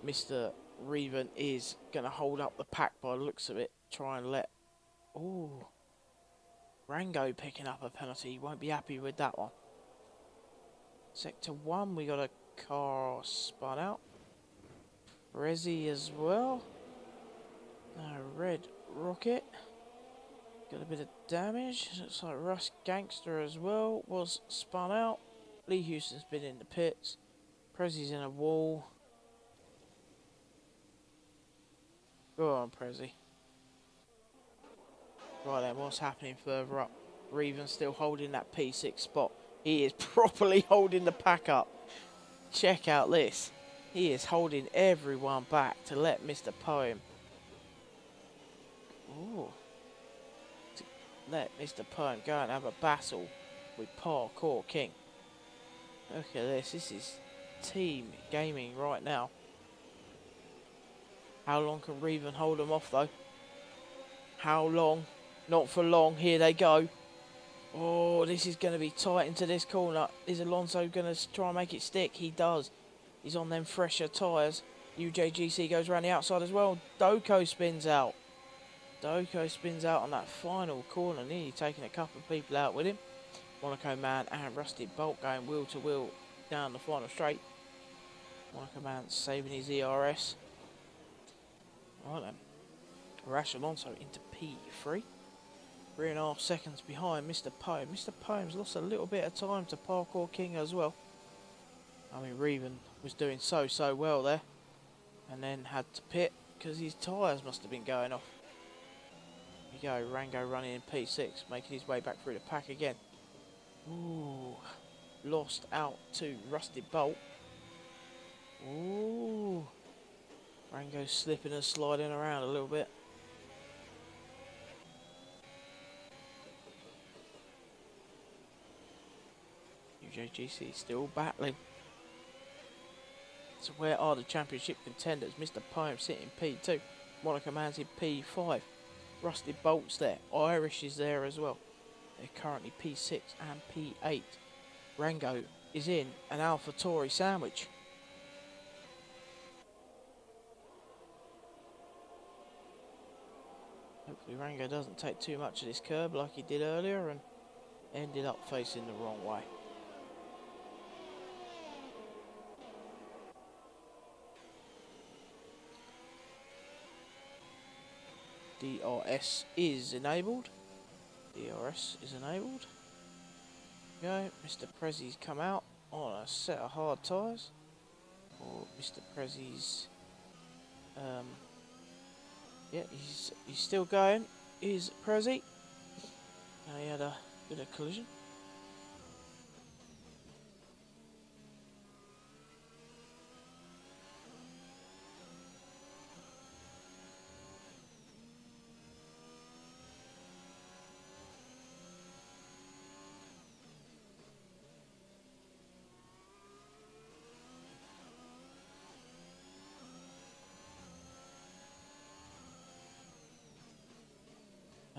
Mr. Reven is going to hold up the pack by the looks of it. Try and let... Oh. Rango picking up a penalty. He won't be happy with that one. Sector 1, we got a car spun out. Resi as well. Red Rocket. Got a bit of damage. Looks like Russ Gangster as well was spun out. Lee Houston's been in the pits. Prezzy's in a wall. Go on, Prezzy. Right then, what's happening further up? Reven's still holding that P6 spot. He is properly holding the pack up. Check out this. He is holding everyone back to let Mr. Poem. Ooh. To let Mr. Poem go and have a battle with Parkour King. Look at this. This is team gaming right now. How long can Reven hold them off though? How long? Not for long. Here they go. Oh, this is going to be tight into this corner. Is Alonso going to try and make it stick? He does. He's on them fresher tyres. UJGC goes around the outside as well. Doko spins out. Doko spins out on that final corner, nearly taking a couple of people out with him. Monaco Man and Rusty Bolt going wheel to wheel down the final straight. Monaco Man saving his ERS. Right then. Rash Alonso into P3. 3.5 seconds behind Mr. Poem. Mr. Poem's lost a little bit of time to Parkour King as well. I mean, Reven was doing so well there. And then had to pit because his tyres must have been going off. Here we go, Rango running in P6, making his way back through the pack again. Ooh, lost out to Rusty Bolt. Ooh, Rango slipping and sliding around a little bit. UJGC still battling. So where are the championship contenders? Mr. Poem sitting P2. Monaco Man's in P5. Rusty Bolt's there. Irish is there as well. They're currently P6 and P8. Rango is in an AlphaTauri sandwich. Hopefully Rango doesn't take too much of this curb like he did earlier and ended up facing the wrong way. DRS is enabled. DRS is enabled. Go, Mr. Prezzi's come out on a set of hard tyres. Or Mr. Prezzi's, yeah, he's still going. Is Prezzi? He had a bit of collision.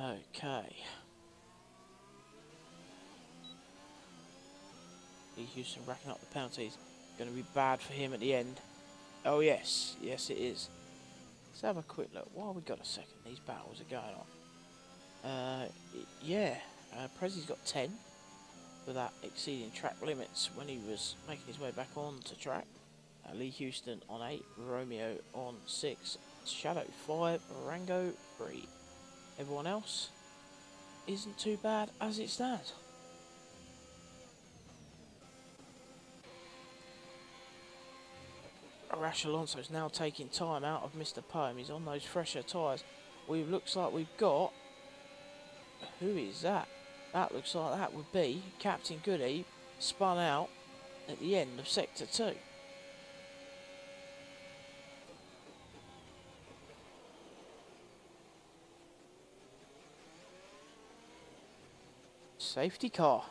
Okay. Lee Houston racking up the penalties. Going to be bad for him at the end. Oh yes, yes it is. Let's have a quick look. While we got a second, these battles are going on. Yeah, Prezzi's got 10 for that exceeding track limits when he was making his way back onto track. Lee Houston on 8, Romeo on 6, Shadow 5, Rango 3. Everyone else isn't too bad as it stands. Arash Alonso's now taking time out of Mr. Poem. He's on those fresher tyres. Looks like we've got... Who is that? That looks like that would be Captain Goody, spun out at the end of Sector 2. Safety car.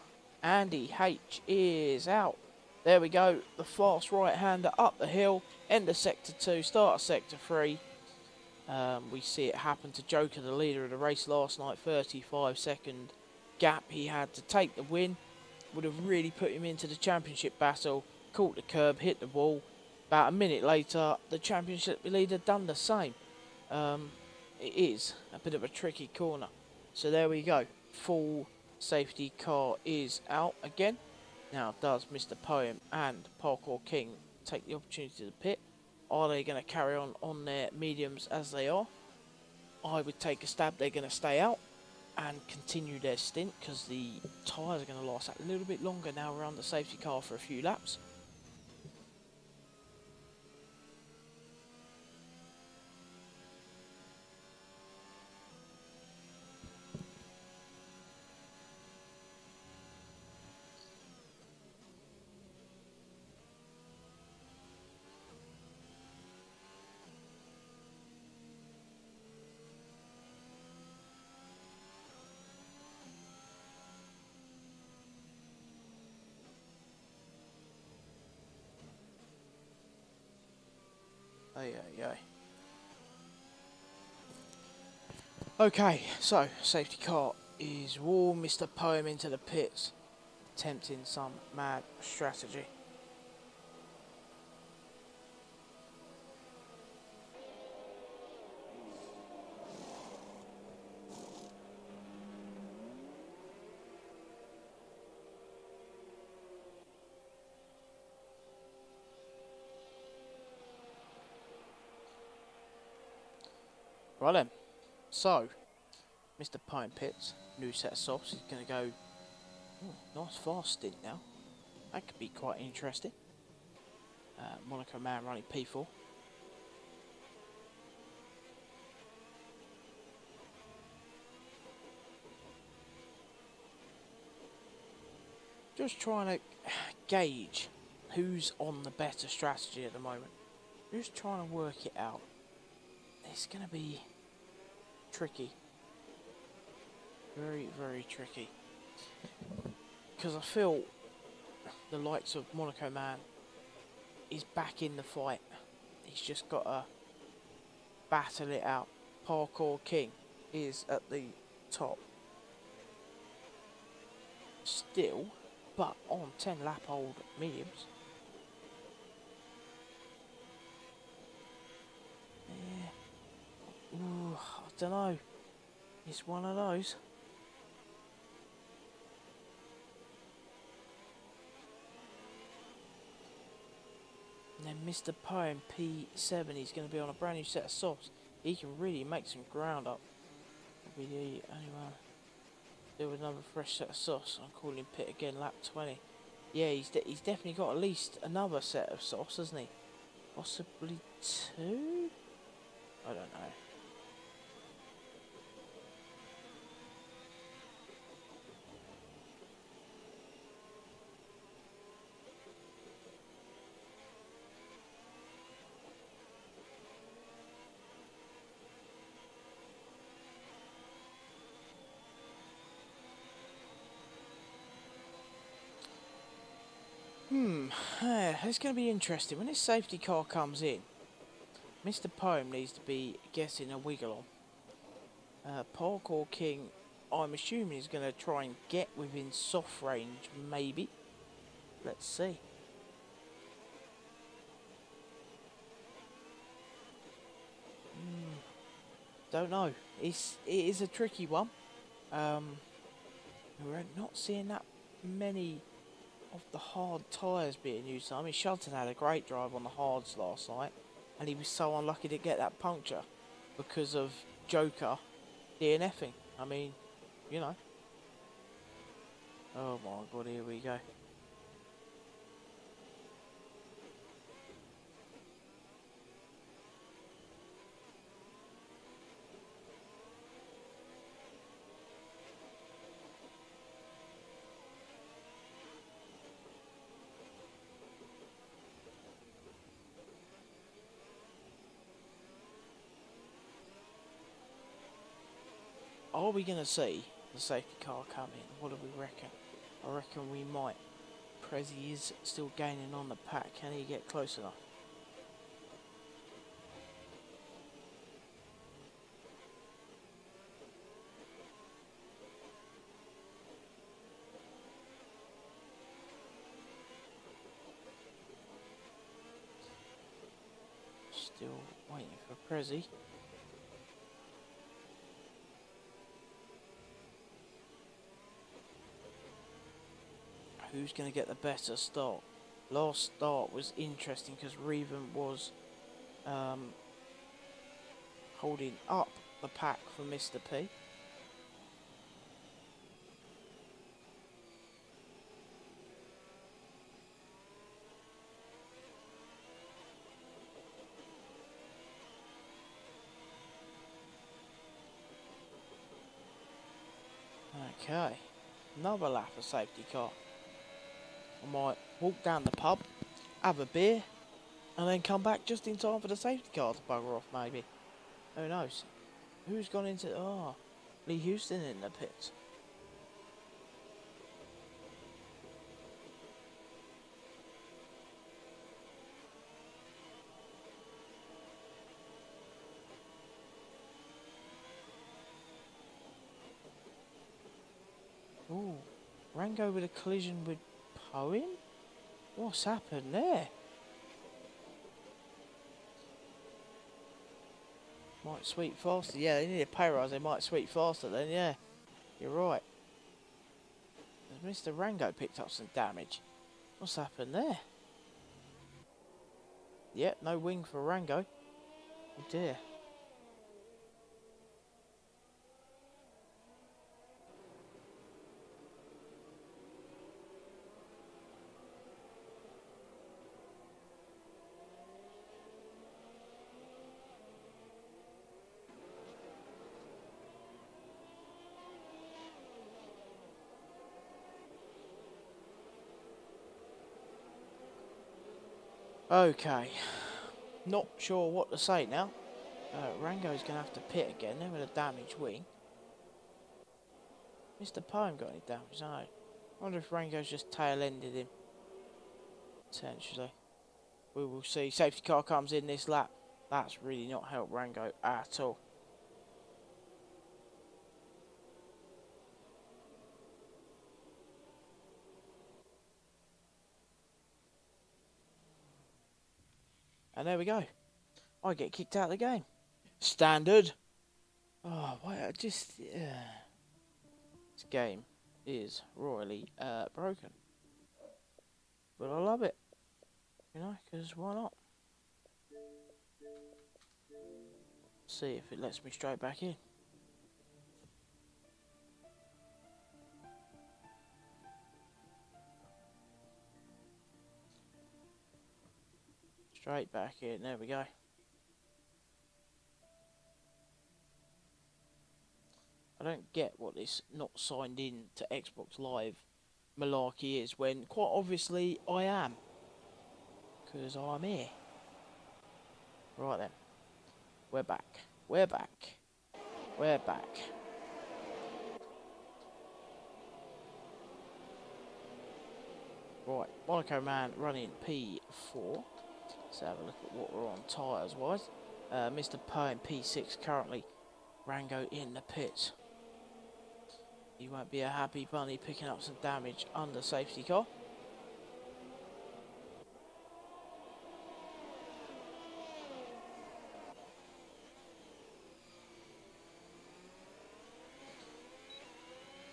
Andy H is out. There we go. The fast right-hander up the hill. End of Sector 2. Start of Sector 3. We see it happen to Joker, the leader of the race last night. 35-second gap he had to take the win. Would have really put him into the championship battle. Caught the curb, hit the wall. About a minute later, the championship leader done the same. It is a bit of a tricky corner. So there we go. Full safety car is out again. Now, does Mr. Poem and Parkour King take the opportunity to pit? Are they going to carry on their mediums as they are? I would take a stab they're going to stay out and continue their stint because the tyres are going to last a little bit longer now we're on the safety car for a few laps. Ay, ay, ay. Okay, so safety car is warm. Mr. Poem into the pits, attempting some mad strategy. Right then, so Mr. Poem pits, new set of softs. He's going to go. Ooh, nice fast stint now. That could be quite interesting. Monaco man running P4. Just trying to gauge who's on the better strategy at the moment. Just trying to work it out. It's going to be tricky. Very, very tricky. Because I feel the likes of Monaco man is back in the fight. He's just got to battle it out. Parkour King is at the top still, but on 10 lap old mediums. Yeah. Ooh, I don't know. It's one of those. And then Mr. Poem P7, he's going to be on a brand new set of softs. He can really make some ground up. Will be the only one. Do another fresh set of softs. I'm calling pit again, lap 20. Yeah, he's definitely got at least another set of softs, hasn't he? Possibly two? I don't know. It's going to be interesting. When this safety car comes in, Mr. Poem needs to be getting a wiggle on. Parkour King, I'm assuming, is going to try and get within soft range, maybe. Let's see. Don't know. It is a tricky one. We're not seeing that many of the hard tyres being used. I mean, Shelton had a great drive on the hards last night, and he was so unlucky to get that puncture because of Joker DNFing. I mean, you know. Oh my god, here we go. Are we going to see the safety car come in? What do we reckon? I reckon we might. Prezi is still gaining on the pack. Can he get close enough? Still waiting for Prezi. Who's going to get the better start? Last start was interesting because Reven was holding up the pack for Mr. P. Okay, another lap of safety car. I might walk down the pub, have a beer, and then come back just in time for the safety car to bugger off, maybe. Who knows? Who's gone into... Oh, Lee Houston in the pits. Rango with a collision with Poem? What's happened there? Might sweep faster. Yeah, they need a pay rise. They might sweep faster then, yeah. You're right. Mr. Rango picked up some damage. What's happened there? Yep, no wing for Rango. Oh dear. Okay. Not sure what to say now. Rango's going to have to pit again, then with a damaged wing. Mr. Poem got any damage? No. I wonder if Rango's just tail-ended him. Potentially. We will see. Safety car comes in this lap. That's really not helped Rango at all. And there we go. I get kicked out of the game. Standard. Oh, wait, this game is royally broken. But I love it. You know, because why not? See if it lets me straight back in. Straight back in. There we go. I don't get what this not signed in to Xbox Live malarkey is when quite obviously I am. Because I'm here. Right then. We're back. We're back. We're back. Right. Monaco Man running P4. Let's have a look at what we're on tyres wise. Mr. Poem P6 currently. Rango in the pits. He won't be a happy bunny picking up some damage under safety car.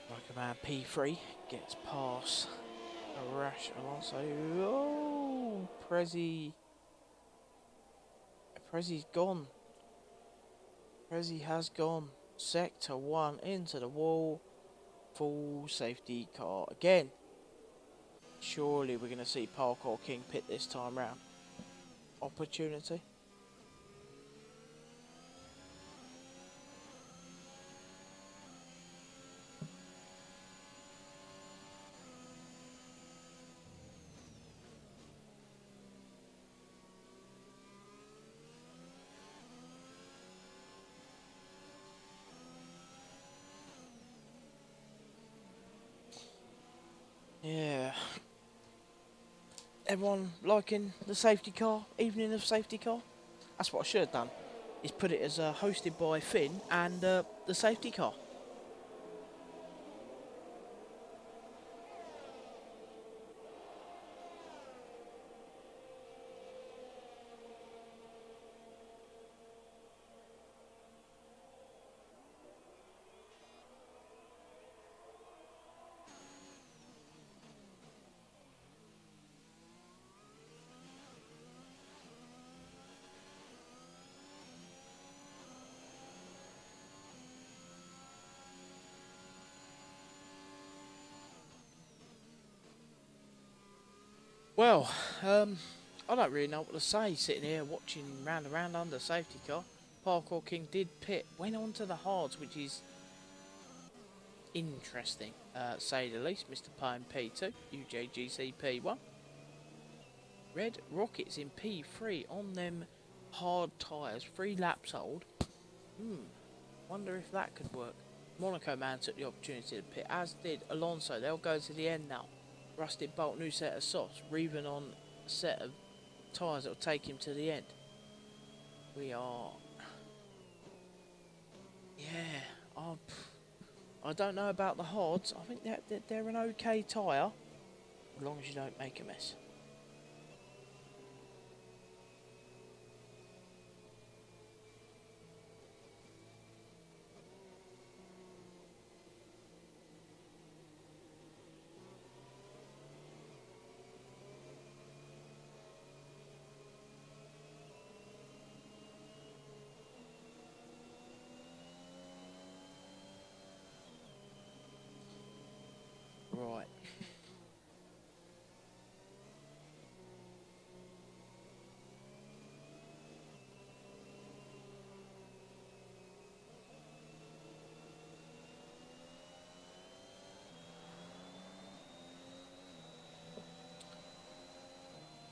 Like a man P3 gets past a rash Alonso. Oh, Prezzi's gone. Prezzi has gone. Sector 1 into the wall. Full safety car again. Surely we're going to see Parkour King pit this time round. Opportunity. Yeah. Everyone liking the safety car? Evening of safety car? That's what I should have done. Is put it as hosted by Finn and the safety car. Well, I don't really know what to say sitting here watching round and round under safety car. Parkour King did pit, went on to the hards, which is interesting, say the least. Mr. Poem P2, UJGC P1. Red Rockets in P3 on them hard tyres, 3 laps old. Wonder if that could work. Monaco Man took the opportunity to pit, as did Alonso. They'll go to the end now. Rusted Bolt, new set of softs, Reven on a set of tyres that will take him to the end. We are... Yeah, I don't know about the Hods. I think they're an okay tyre, as long as you don't make a mess. Right.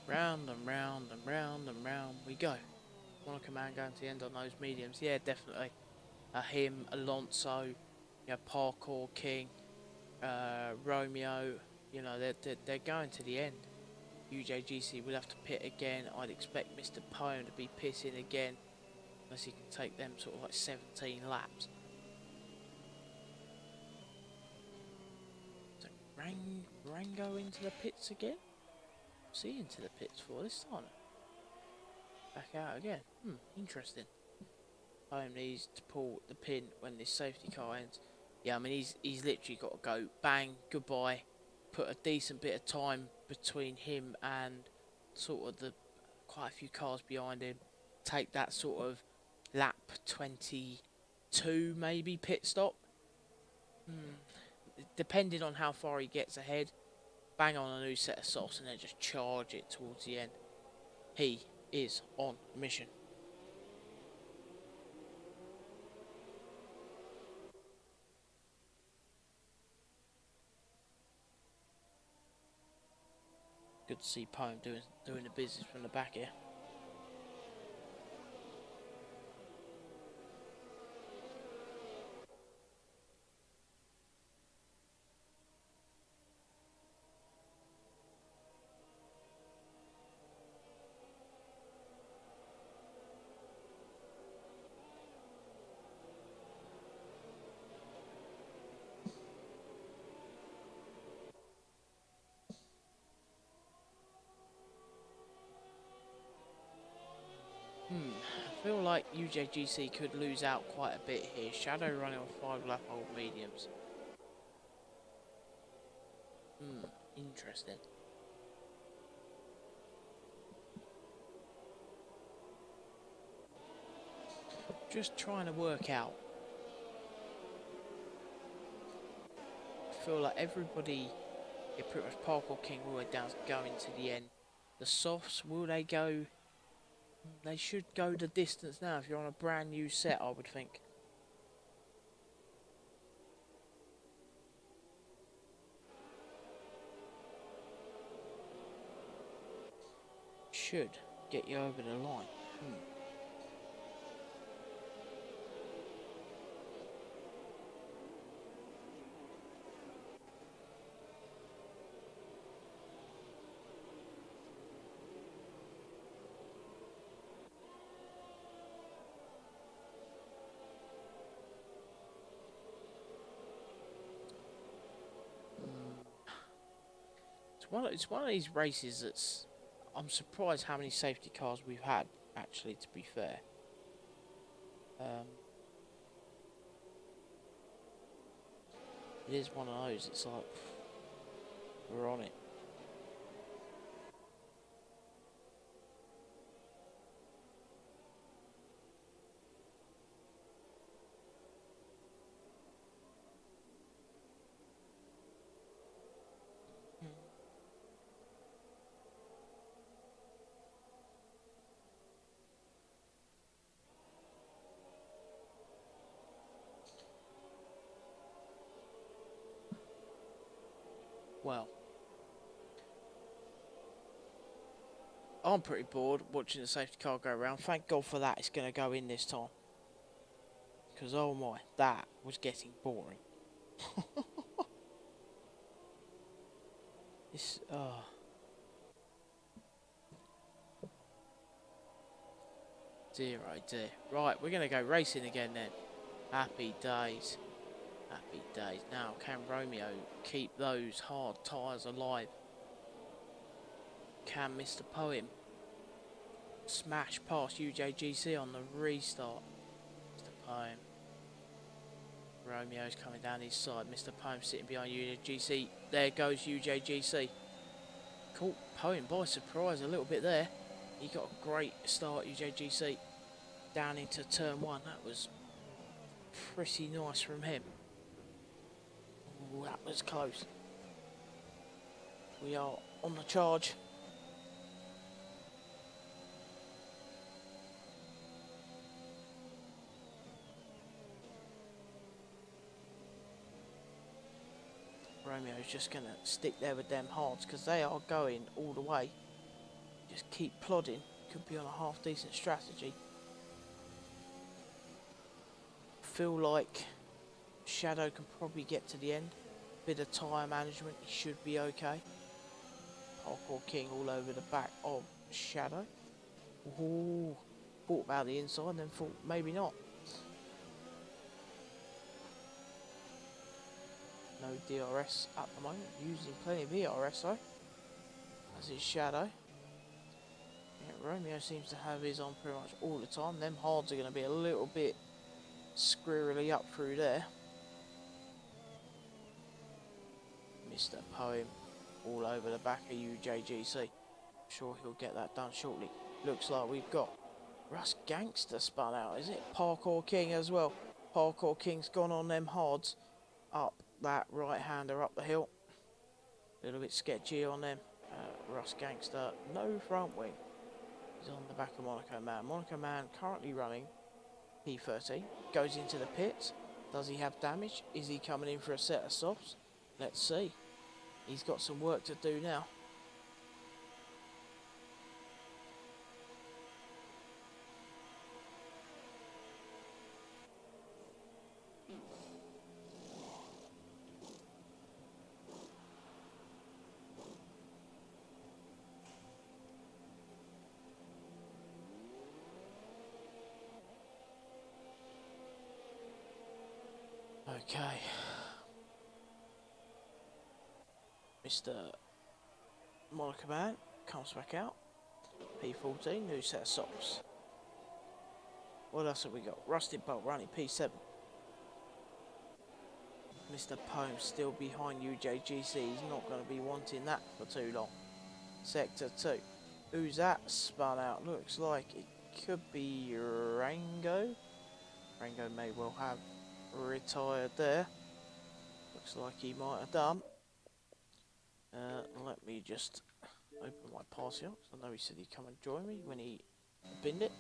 Round and round and round and round we go. Monaco man going to the end on those mediums. Yeah, definitely. Him, Alonso, Parkour King, Romeo. They're going to the end. UJGC will have to pit again. I'd expect Mr. Pone to be pitting again, unless he can take them sort of like 17 laps. So Rango into the pits again? What's he into the pits for this time? Back out again. Interesting. Pone needs to pull the pin when this safety car ends. Yeah, I mean he's literally got to go bang, goodbye, put a decent bit of time between him and sort of the quite a few cars behind him. Take that sort of lap 22 maybe pit stop. Depending on how far he gets ahead, bang on a new set of softs and then just charge it towards the end. He is on a mission. Good to see Pone doing the business from the back here. I feel like UJGC could lose out quite a bit here. Shadow running on 5 lap old mediums. Interesting. Just trying to work out. I feel like everybody, pretty much Parkour King all the way down going to the end. The softs, will they go? They should go the distance now if you're on a brand new set, I would think. Should get you over the line. It's one of these races that's... I'm surprised how many safety cars we've had, actually, to be fair. It is one of those, it's like... We're on it. Well, I'm pretty bored watching the safety car go around. Thank God for that, it's going to go in this time. Because, oh my, that was getting boring. This, dear, oh dear. Right, we're going to go racing again then. Happy days. Happy days. Now, can Romeo keep those hard tyres alive? Can Mr. Poem smash past UJGC on the restart? Mr. Poem. Romeo's coming down his side. Mr. Poem sitting behind UJGC. There goes UJGC. Caught Poem by surprise a little bit there. He got a great start, UJGC. Down into turn one. That was pretty nice from him. Ooh, that was close. We are on the charge. Romeo's just going to stick there with them hards because they are going all the way. Just keep plodding. Could be on a half decent strategy. Feel like Shadow can probably get to the end. Bit of tyre management, he should be okay. Parkour King all over the back of Shadow. Ooh, thought about the inside, then thought maybe not. No DRS at the moment, using plenty of ERS though. As his Shadow. Yeah, Romeo seems to have his on pretty much all the time. Them hards are going to be a little bit squirrely up through there. Mr. Poem all over the back of UJGC. Sure he'll get that done shortly. Looks like we've got Russ Gangster spun out, is it? Parkour King as well. Parkour King's gone on them hards. Up that right-hander up the hill. A little bit sketchy on them. Russ Gangster, no front wing. He's on the back of Monaco Man. Monaco Man currently running P13. Goes into the pits. Does he have damage? Is he coming in for a set of softs? Let's see. He's got some work to do now. Okay. Mr. Monaco Man comes back out. P14, new set of socks. What else have we got? Rusted Bolt running P7. Mr. Poem still behind UJGC. He's not going to be wanting that for too long. Sector 2. Who's that spun out? Looks like it could be Rango. Rango may well have retired there. Looks like he might have done. Let me just open my party up. I know he said he'd come and join me when he binned it.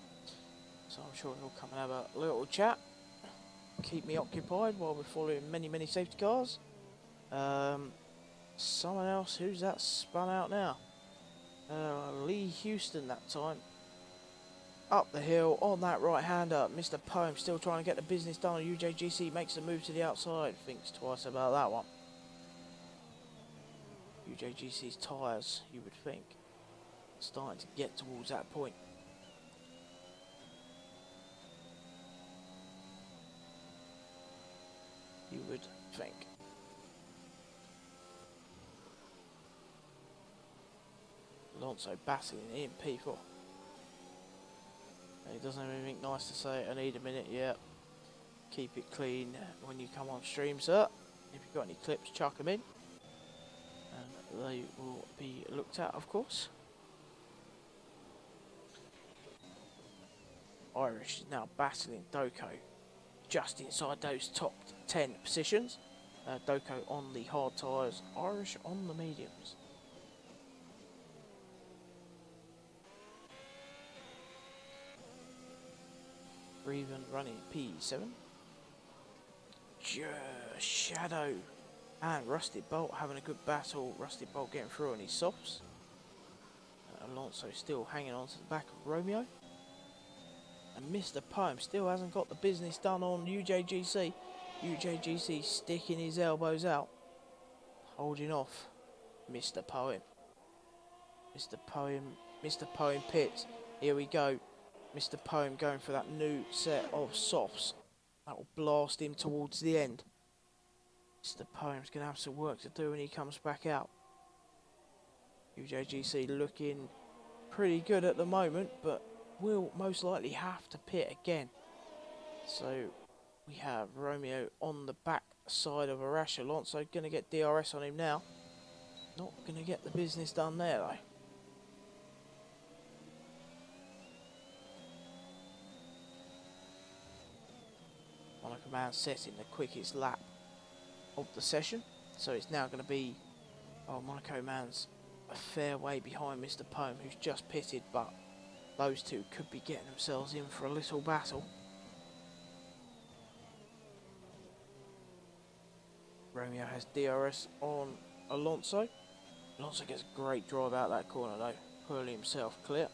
So I'm sure he'll come and have a little chat. Keep me occupied while we're following many safety cars. Someone else, who's that spun out now? Lee Houston that time. Up the hill on that right-hander. Mr. Poem still trying to get the business done on UJGC. Makes a move to the outside. Thinks twice about that one. UJGC's tyres, you would think, starting to get towards that point. You would think. Alonso battling in P4. He doesn't have anything nice to say. I need a minute, yeah. Keep it clean when you come on stream, sir. If you've got any clips, chuck them in. And they will be looked at, of course. Irish is now battling Doko just inside those top 10 positions. Doko on the hard tyres, Irish on the mediums. Reven running P7. Shadow and Rusted Bolt having a good battle. Rusted Bolt getting through on his softs. Alonso still hanging on to the back of Romeo. And Mr. Poem still hasn't got the business done on UJGC. UJGC sticking his elbows out. Holding off Mr. Poem. Mr. Poem pits. Here we go. Mr. Poem going for that new set of softs. That will blast him towards the end. Mr. Poem's going to have some work to do when he comes back out. UJGC looking pretty good at the moment, but will most likely have to pit again. So we have Romeo on the back side of Arash Alonso, going to get DRS on him now. Not going to get the business done there though. Monaco Man setting the quickest lap of the session, so it's now going to be, oh, Monaco Man's a fair way behind Mr. Poem, who's just pitted, but those two could be getting themselves in for a little battle. Romeo has DRS on Alonso. Alonso gets a great drive out that corner though, pulling himself clear.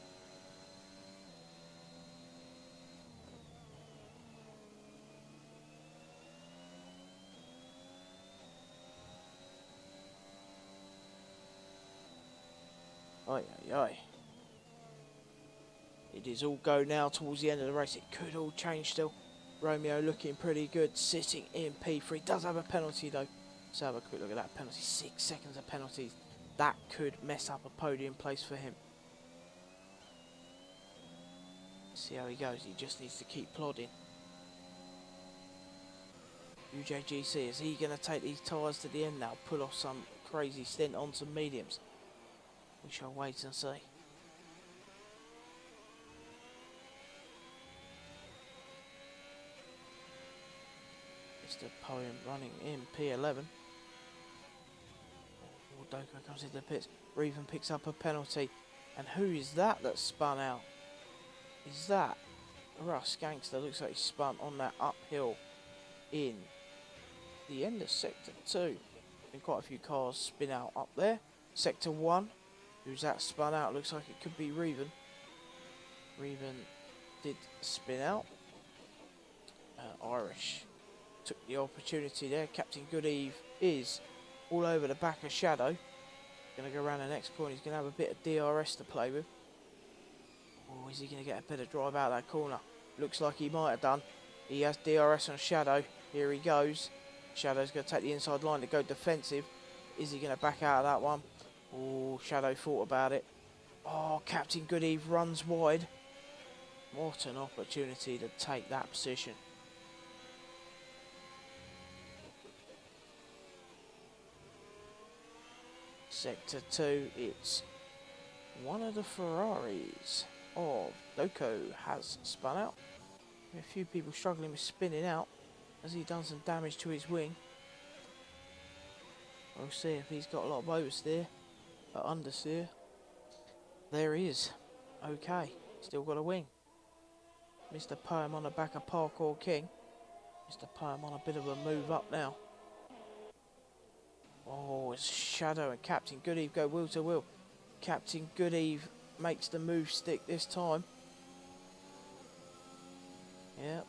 Aye, aye, aye. It is all go now towards the end of the race. It could all change still. Romeo looking pretty good, sitting in P3. Does have a penalty though. Let's have a quick look at that penalty. 6 seconds of penalties. That could mess up a podium place for him. See how he goes. He just needs to keep plodding. UJGC, is he going to take these tyres to the end now? Pull off some crazy stint on some mediums? We shall wait and see. Mr. Poem running in P11. Doko comes into the pits. Reven picks up a penalty. And who is that that's spun out? Is that Russ Gangster? Looks like he spun on that uphill in the end of Sector 2. Been quite a few cars spin out up there. Sector 1. Who's that spun out? Looks like it could be Reven. Reven did spin out. Irish took the opportunity there. Captain Goodeve is all over the back of Shadow. Going to go around the next corner. He's going to have a bit of DRS to play with. Or is he going to get a better drive out of that corner? Looks like he might have done. He has DRS on Shadow. Here he goes. Shadow's going to take the inside line to go defensive. Is he going to back out of that one? Oh, Shadow thought about it. Oh, Captain Goodeve runs wide. What an opportunity to take that position. Sector 2, it's one of the Ferraris of Doko has spun out. A few people struggling with spinning out as he done some damage to his wing. We'll see if he's got a lot of oversteer, understeer. There he is. Okay, still got a wing. Mr. Poem on the back of Parkour King. Mr. Poem on a bit of a move up now. Oh, it's Shadow and Captain Goodeve go wheel to wheel. Captain Goodeve makes the move stick this time. Yeah,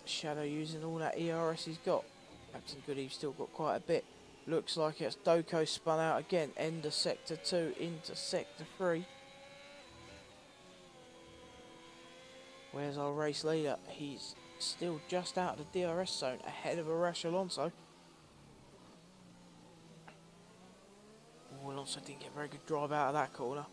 Shadow using all that ERS he's got. Captain Goodeve's still got quite a bit. Looks like it's Doko spun out again. End of Sector 2 into Sector 3. Where's our race leader? He's still just out of the DRS zone, ahead of Arash Alonso. Oh, Alonso didn't get a very good drive out of that corner.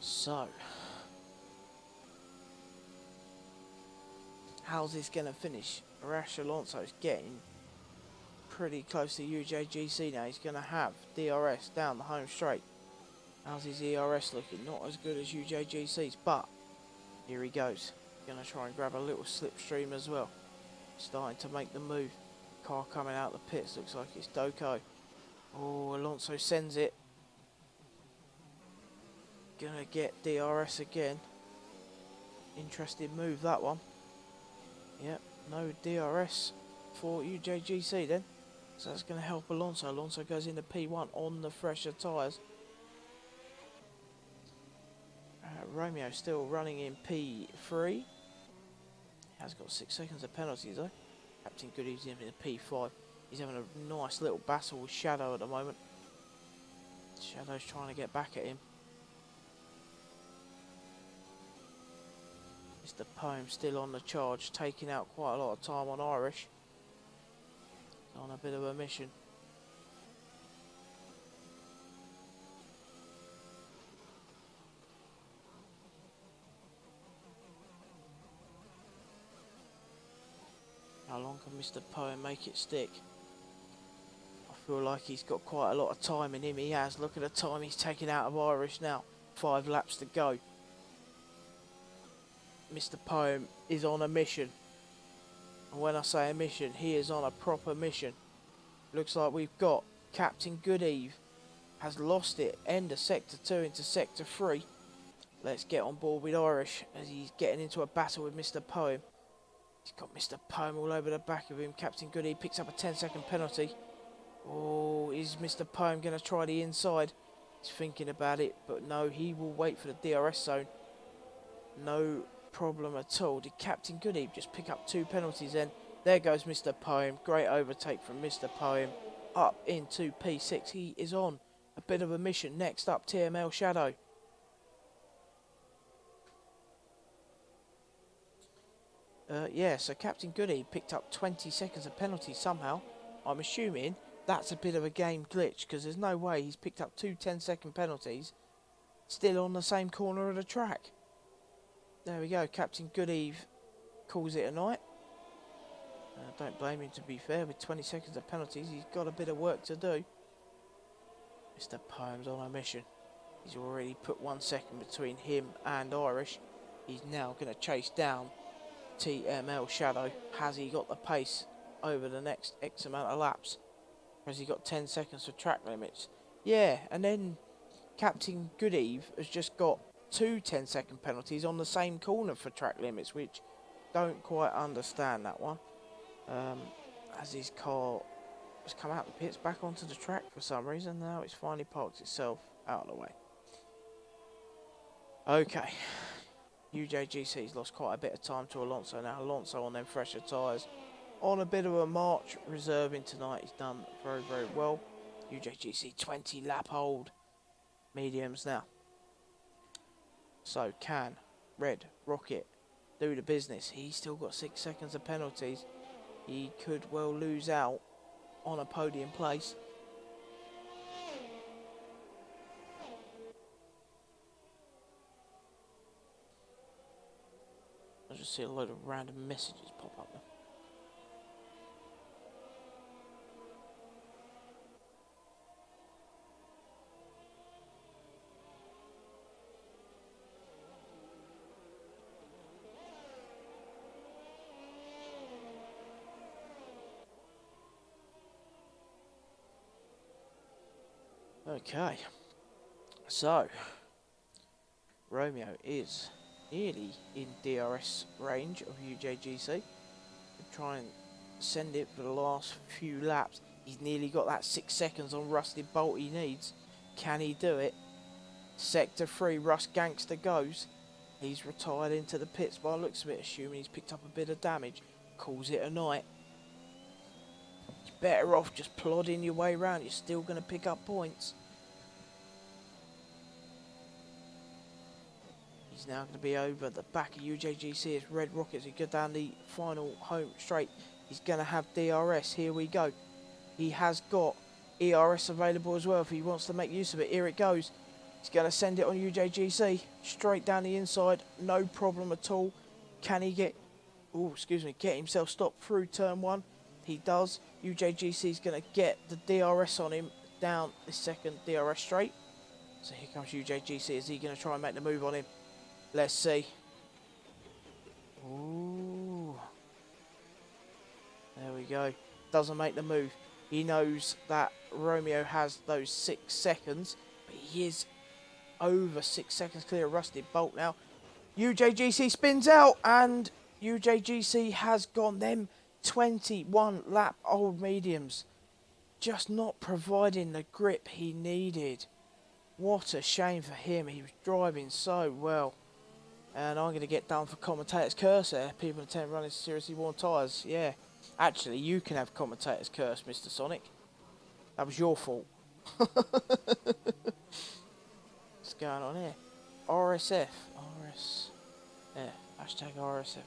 So, how's this going to finish? Arash Alonso's getting pretty close to UJGC now. He's going to have DRS down the home straight. How's his ERS looking? Not as good as UJGC's, but here he goes. Going to try and grab a little slipstream as well. Starting to make the move. Car coming out the pits. Looks like it's Doko. Oh, Alonso sends it. Gonna get DRS again. Interesting move, that one. Yep, no DRS for UJGC then. So that's going to help Alonso. Alonso goes into P1 on the fresher tyres. Romeo still running in P3. He has got 6 seconds of penalties though. Captain Goody's in the P5. He's having a nice little battle with Shadow at the moment. Shadow's trying to get back at him. Mr. Poem still on the charge, taking out quite a lot of time on Irish. He's on a bit of a mission. How long can Mr. Poem make it stick? I feel like he's got quite a lot of time in him. He has. Look at the time he's taken out of Irish now. 5 laps to go. Mr. Poem is on a mission. And when I say a mission, he is on a proper mission. Looks like we've got Captain Goodeve has lost it. End of Sector 2 into Sector 3. Let's get on board with Irish as he's getting into a battle with Mr. Poem. He's got Mr. Poem all over the back of him. Captain Goodeve picks up a 10-second penalty. Oh, is Mr. Poem going to try the inside? He's thinking about it, but no, he will wait for the DRS zone. No problem at all. Did Captain Goodeve just pick up 2 penalties then? There goes Mr. Poem. Great overtake from Mr. Poem. Up into P6. He is on a bit of a mission. Next up, TML Shadow. Yeah, so Captain Goodeve picked up 20 seconds of penalty somehow. I'm assuming that's a bit of a game glitch, because there's no way he's picked up 2 10-second penalties still on the same corner of the track. There we go. Captain Goodeve calls it a night. Don't blame him, to be fair. With 20 seconds of penalties, he's got a bit of work to do. Mr. Poem's on a mission. He's already put 1 second between him and Irish. He's now going to chase down TML Shadow. Has he got the pace over the next X amount of laps? Or has he got 10 seconds for track limits? Yeah, and then Captain Goodeve has just got 2 10-second penalties on the same corner for track limits, which don't quite understand that one. As his car has come out the pits back onto the track for some reason, now it's finally parked itself out of the way. Okay, UJGC's lost quite a bit of time to Alonso now. Alonso on them fresher tyres, on a bit of a march, reserving tonight. He's done very, very well. UJGC 20 lap hold mediums now. So can Red Rocket do the business? He's still got 6 seconds of penalties. He could well lose out on a podium place. I just see a load of random messages pop up there. Okay, so Romeo is nearly in DRS range of UJGC. We'll try and send it for the last few laps. He's nearly got that 6 seconds on Rusty Bolt he needs. Can he do it? Sector 3, Rust Gangster goes. He's retired into the pits by the looks of it, assuming he's picked up a bit of damage. Calls it a night. You're better off just plodding your way around. You're still going to pick up points. He's now going to be over the back of UJGC as Red Rockets. He go down the final home straight. He's going to have DRS. Here we go. He has got ERS available as well if he wants to make use of it. Here it goes. He's going to send it on UJGC. Straight down the inside. No problem at all. Can he get... Oh, excuse me. Get himself stopped through turn 1. He does. UJGC is going to get the DRS on him down the second DRS straight. So here comes UJGC. Is he going to try and make the move on him? Let's see. Ooh. There we go. Doesn't make the move. He knows that Romeo has those 6 seconds, but he is over 6 seconds clear of Rusty Bolt now. UJGC spins out, and UJGC has gone. Them 21 lap old mediums just not providing the grip he needed. What a shame for him. He was driving so well. And I'm going to get done for commentator's curse there. People intend running seriously worn tyres. Yeah. Actually, you can have commentator's curse, Mr. Sonic. That was your fault. What's going on here? RSF. Yeah. Hashtag RSF.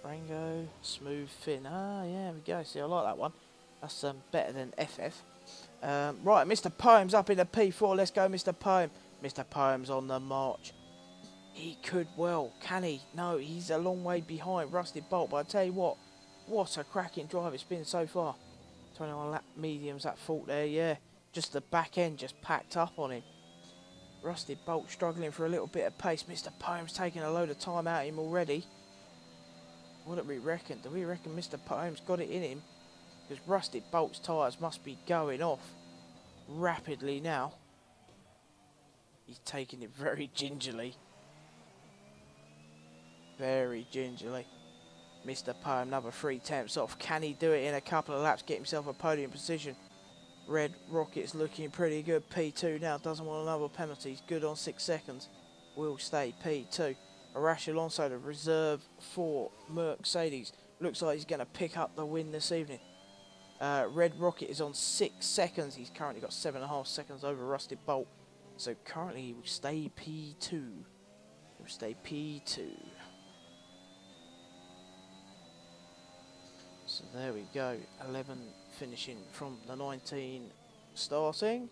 Rango. Smooth fin. Ah, yeah, there we go. See, I like that one. That's better than FF. Right, Mr. Poem's up in the P4. Let's go, Mr. Poem. Mr. Poem's on the march. He could well, can he? No, he's a long way behind Rusted Bolt, but I tell you what a cracking drive it's been so far. 21 lap mediums at fault there, yeah. Just the back end just packed up on him. Rusted Bolt struggling for a little bit of pace. Mr. Poem's taking a load of time out of him already. What do we reckon? Do we reckon Mr. Poem's got it in him? Because Rusted Bolt's tyres must be going off rapidly now. He's taking it very gingerly. Very gingerly. Mr. Poem, another 3 attempts off. Can he do it in a couple of laps? Get himself a podium position. Red Rocket's looking pretty good. P2 now. Doesn't want another penalty. He's good on 6 seconds. Will stay P2. Arash Alonso, the reserve for Mercedes. Looks like he's going to pick up the win this evening. Red Rocket is on 6 seconds. He's currently got 7.5 seconds over Rusted Bolt. So currently he will stay P2. He will stay P2. So there we go, 11 finishing from the 19 starting.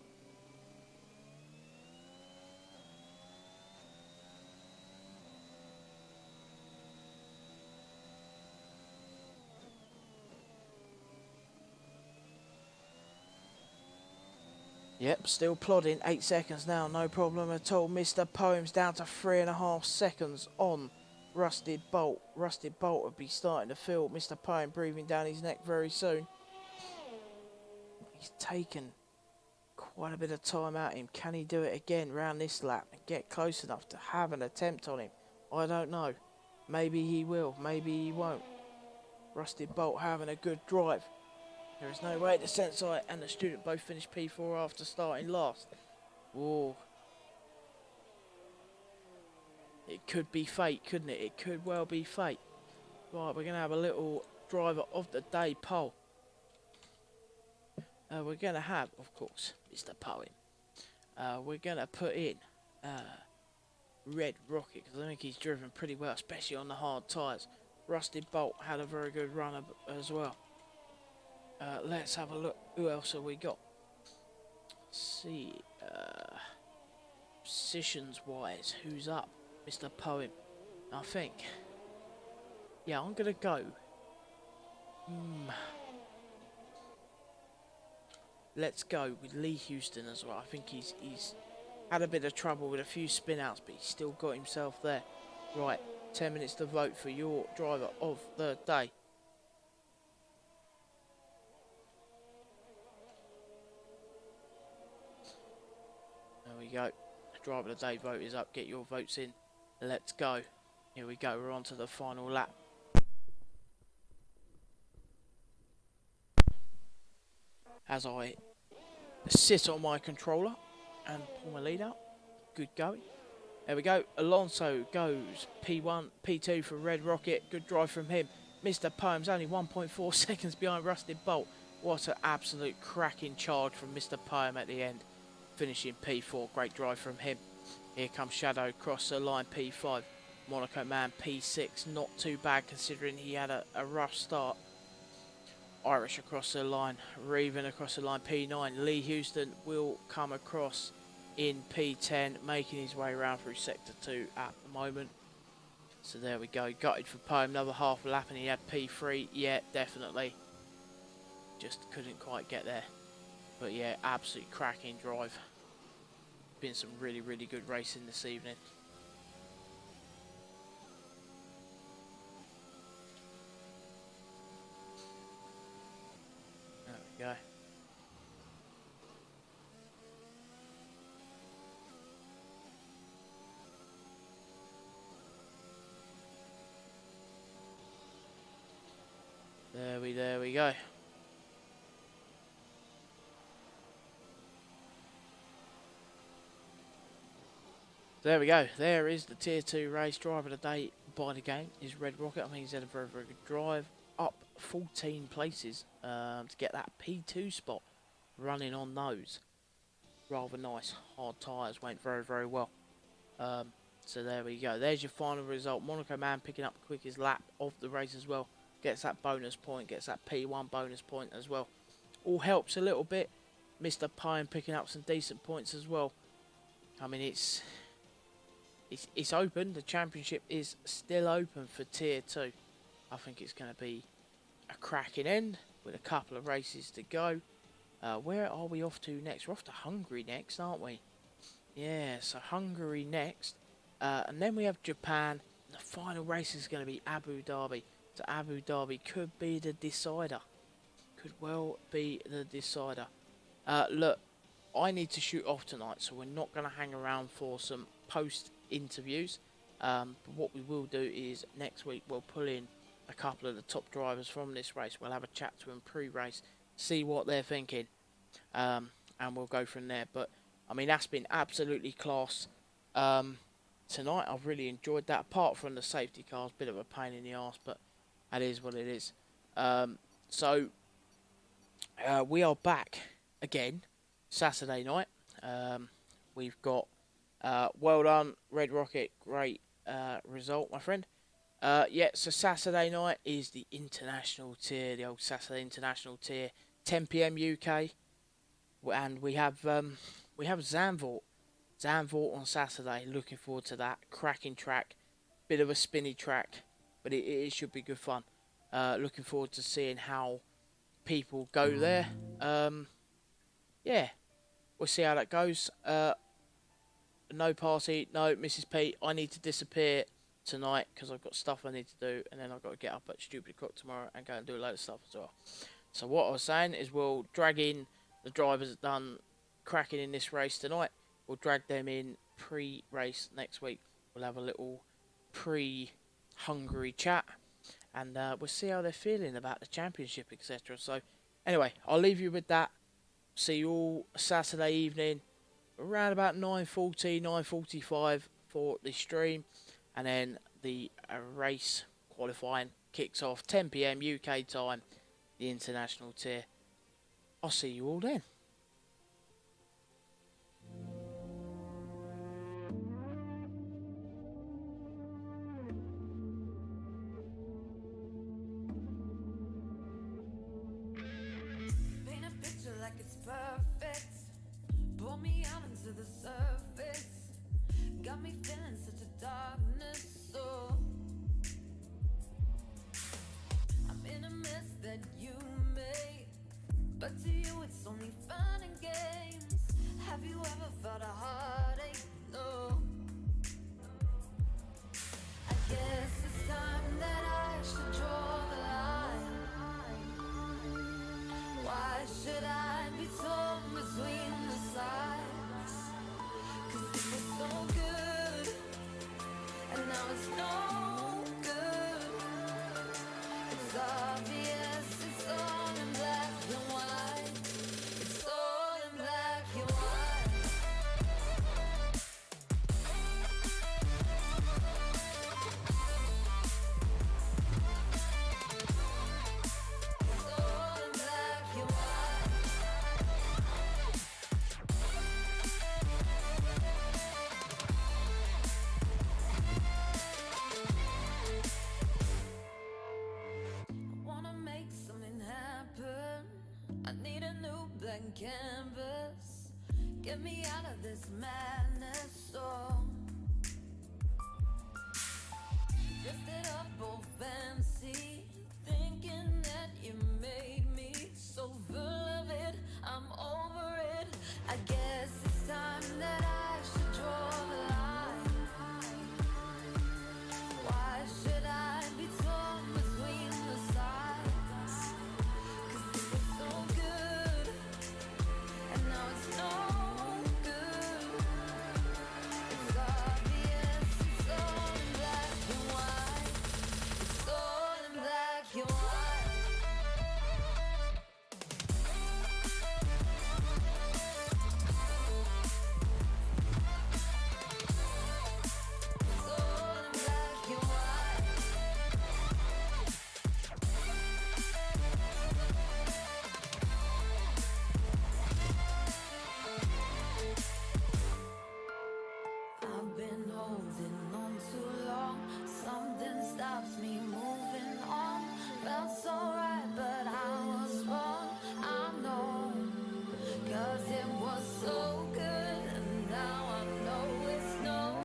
Yep, still plodding, 8 seconds now, no problem at all. Mr. Poem's down to 3.5 seconds on Rusted Bolt. Rusted Bolt will be starting to feel Mr. Poem breathing down his neck very soon. He's taken quite a bit of time out of him. Can he do it again round this lap and get close enough to have an attempt on him? I don't know. Maybe he will, maybe he won't. Rusted Bolt having a good drive. There is no way the Sensei and the student both finished P4 after starting last. Whoa. It could be fate, couldn't it? It could well be fate. Right, we're going to have a little driver of the day poll. We're going to have, of course, Mr. Poem. We're going to put in Red Rocket, because I think he's driven pretty well, especially on the hard tyres. Rusted Bolt had a very good run as well. Let's have a look. Who else have we got? Let's see. Positions-wise, who's up? Mr. Poem, I think. Yeah, I'm gonna go. Let's go with Lee Houston as well. I think he's had a bit of trouble with a few spin outs, but he's still got himself there. Right, 10 minutes to vote for your driver of the day. There we go. Driver of the day vote is up. Get your votes in. Let's go. Here we go. We're on to the final lap. As I sit on my controller and pull my lead out. Good going. There we go. Alonso goes P1, P2 for Red Rocket. Good drive from him. Mr. Poem's only 1.4 seconds behind Rusted Bolt. What an absolute cracking charge from Mr. Poem at the end. Finishing P4. Great drive from him. Here comes Shadow across the line, P5. Monaco Man, P6. Not too bad considering he had a rough start. Irish across the line. Reven across the line, P9. Lee Houston will come across in P10, making his way around through Sector 2 at the moment. So there we go. Gutted for Poem. Another half a lap and he had P3. Yeah, definitely. Just couldn't quite get there. But yeah, absolute cracking drive. Been some really, really good racing this evening. There we go. There we go. There we go. There is the Tier 2 race. Driver of the day by the game is Red Rocket. I think he's had a very, very good drive. Up 14 places to get that P2 spot running on those. Rather nice. Hard tyres went very, very well. So there we go. There's your final result. Monaco Man picking up the quickest lap of the race as well. Gets that bonus point. Gets that P1 bonus point as well. All helps a little bit. Mr. Pine picking up some decent points as well. I mean, it's open. The championship is still open for Tier 2. I think it's going to be a cracking end with a couple of races to go. Where are we off to next? We're off to Hungary next, aren't we? Yeah, so Hungary next. And then we have Japan. And the final race is going to be Abu Dhabi. So Abu Dhabi could be the decider. Could well be the decider. Look, I need to shoot off tonight, so we're not going to hang around for some post interviews. But what we will do is next week we'll pull in a couple of the top drivers from this race. We'll have a chat to them pre-race, see what they're thinking, and we'll go from there. But I mean, that's been absolutely class tonight. I've really enjoyed that. Apart from the safety cars, bit of a pain in the arse, but that is what it is. So we are back again Saturday night. We've got well done, Red Rocket. Great result, my friend. Yeah, so Saturday night is the international tier, the old Saturday international tier, 10 PM UK, and we have Zandvoort on Saturday. Looking forward to that. Cracking track, bit of a spinny track, but it should be good fun. Looking forward to seeing how people go there. Yeah, we'll see how that goes. No party, no Mrs. P. I need to disappear tonight because I've got stuff I need to do, and then I've got to get up at stupid o'clock tomorrow and go and do a load of stuff as well. So what I was saying is we'll drag in the drivers that done cracking in this race tonight. We'll drag them in pre-race next week. We'll have a little pre-Hungary chat, and we'll see how they're feeling about the championship, etc. So anyway, I'll leave you with that. See you all Saturday evening around about 9:40, 9:45 for the stream, and then the race qualifying kicks off 10 PM UK time, the international tier. I'll see you all then. Paint a picture like it's perfect. Pull me out into the surface. Got me feeling such a darkness. So I'm in a mess that you made, but to you it's only fun and games. Have you ever felt a heartache? No. I guess it's time that I should draw the line. Why should I be torn between the sides? 'Cause it was so good, and now it's no good. It's obvious, it's all in black and white. It's all in black and white. It's all in black and white. I wanna make something happen. I need a new blank canvas. Get me out of this madness. So drifted up all fancy, thinking that you made me so full of it. I'm over it. I guess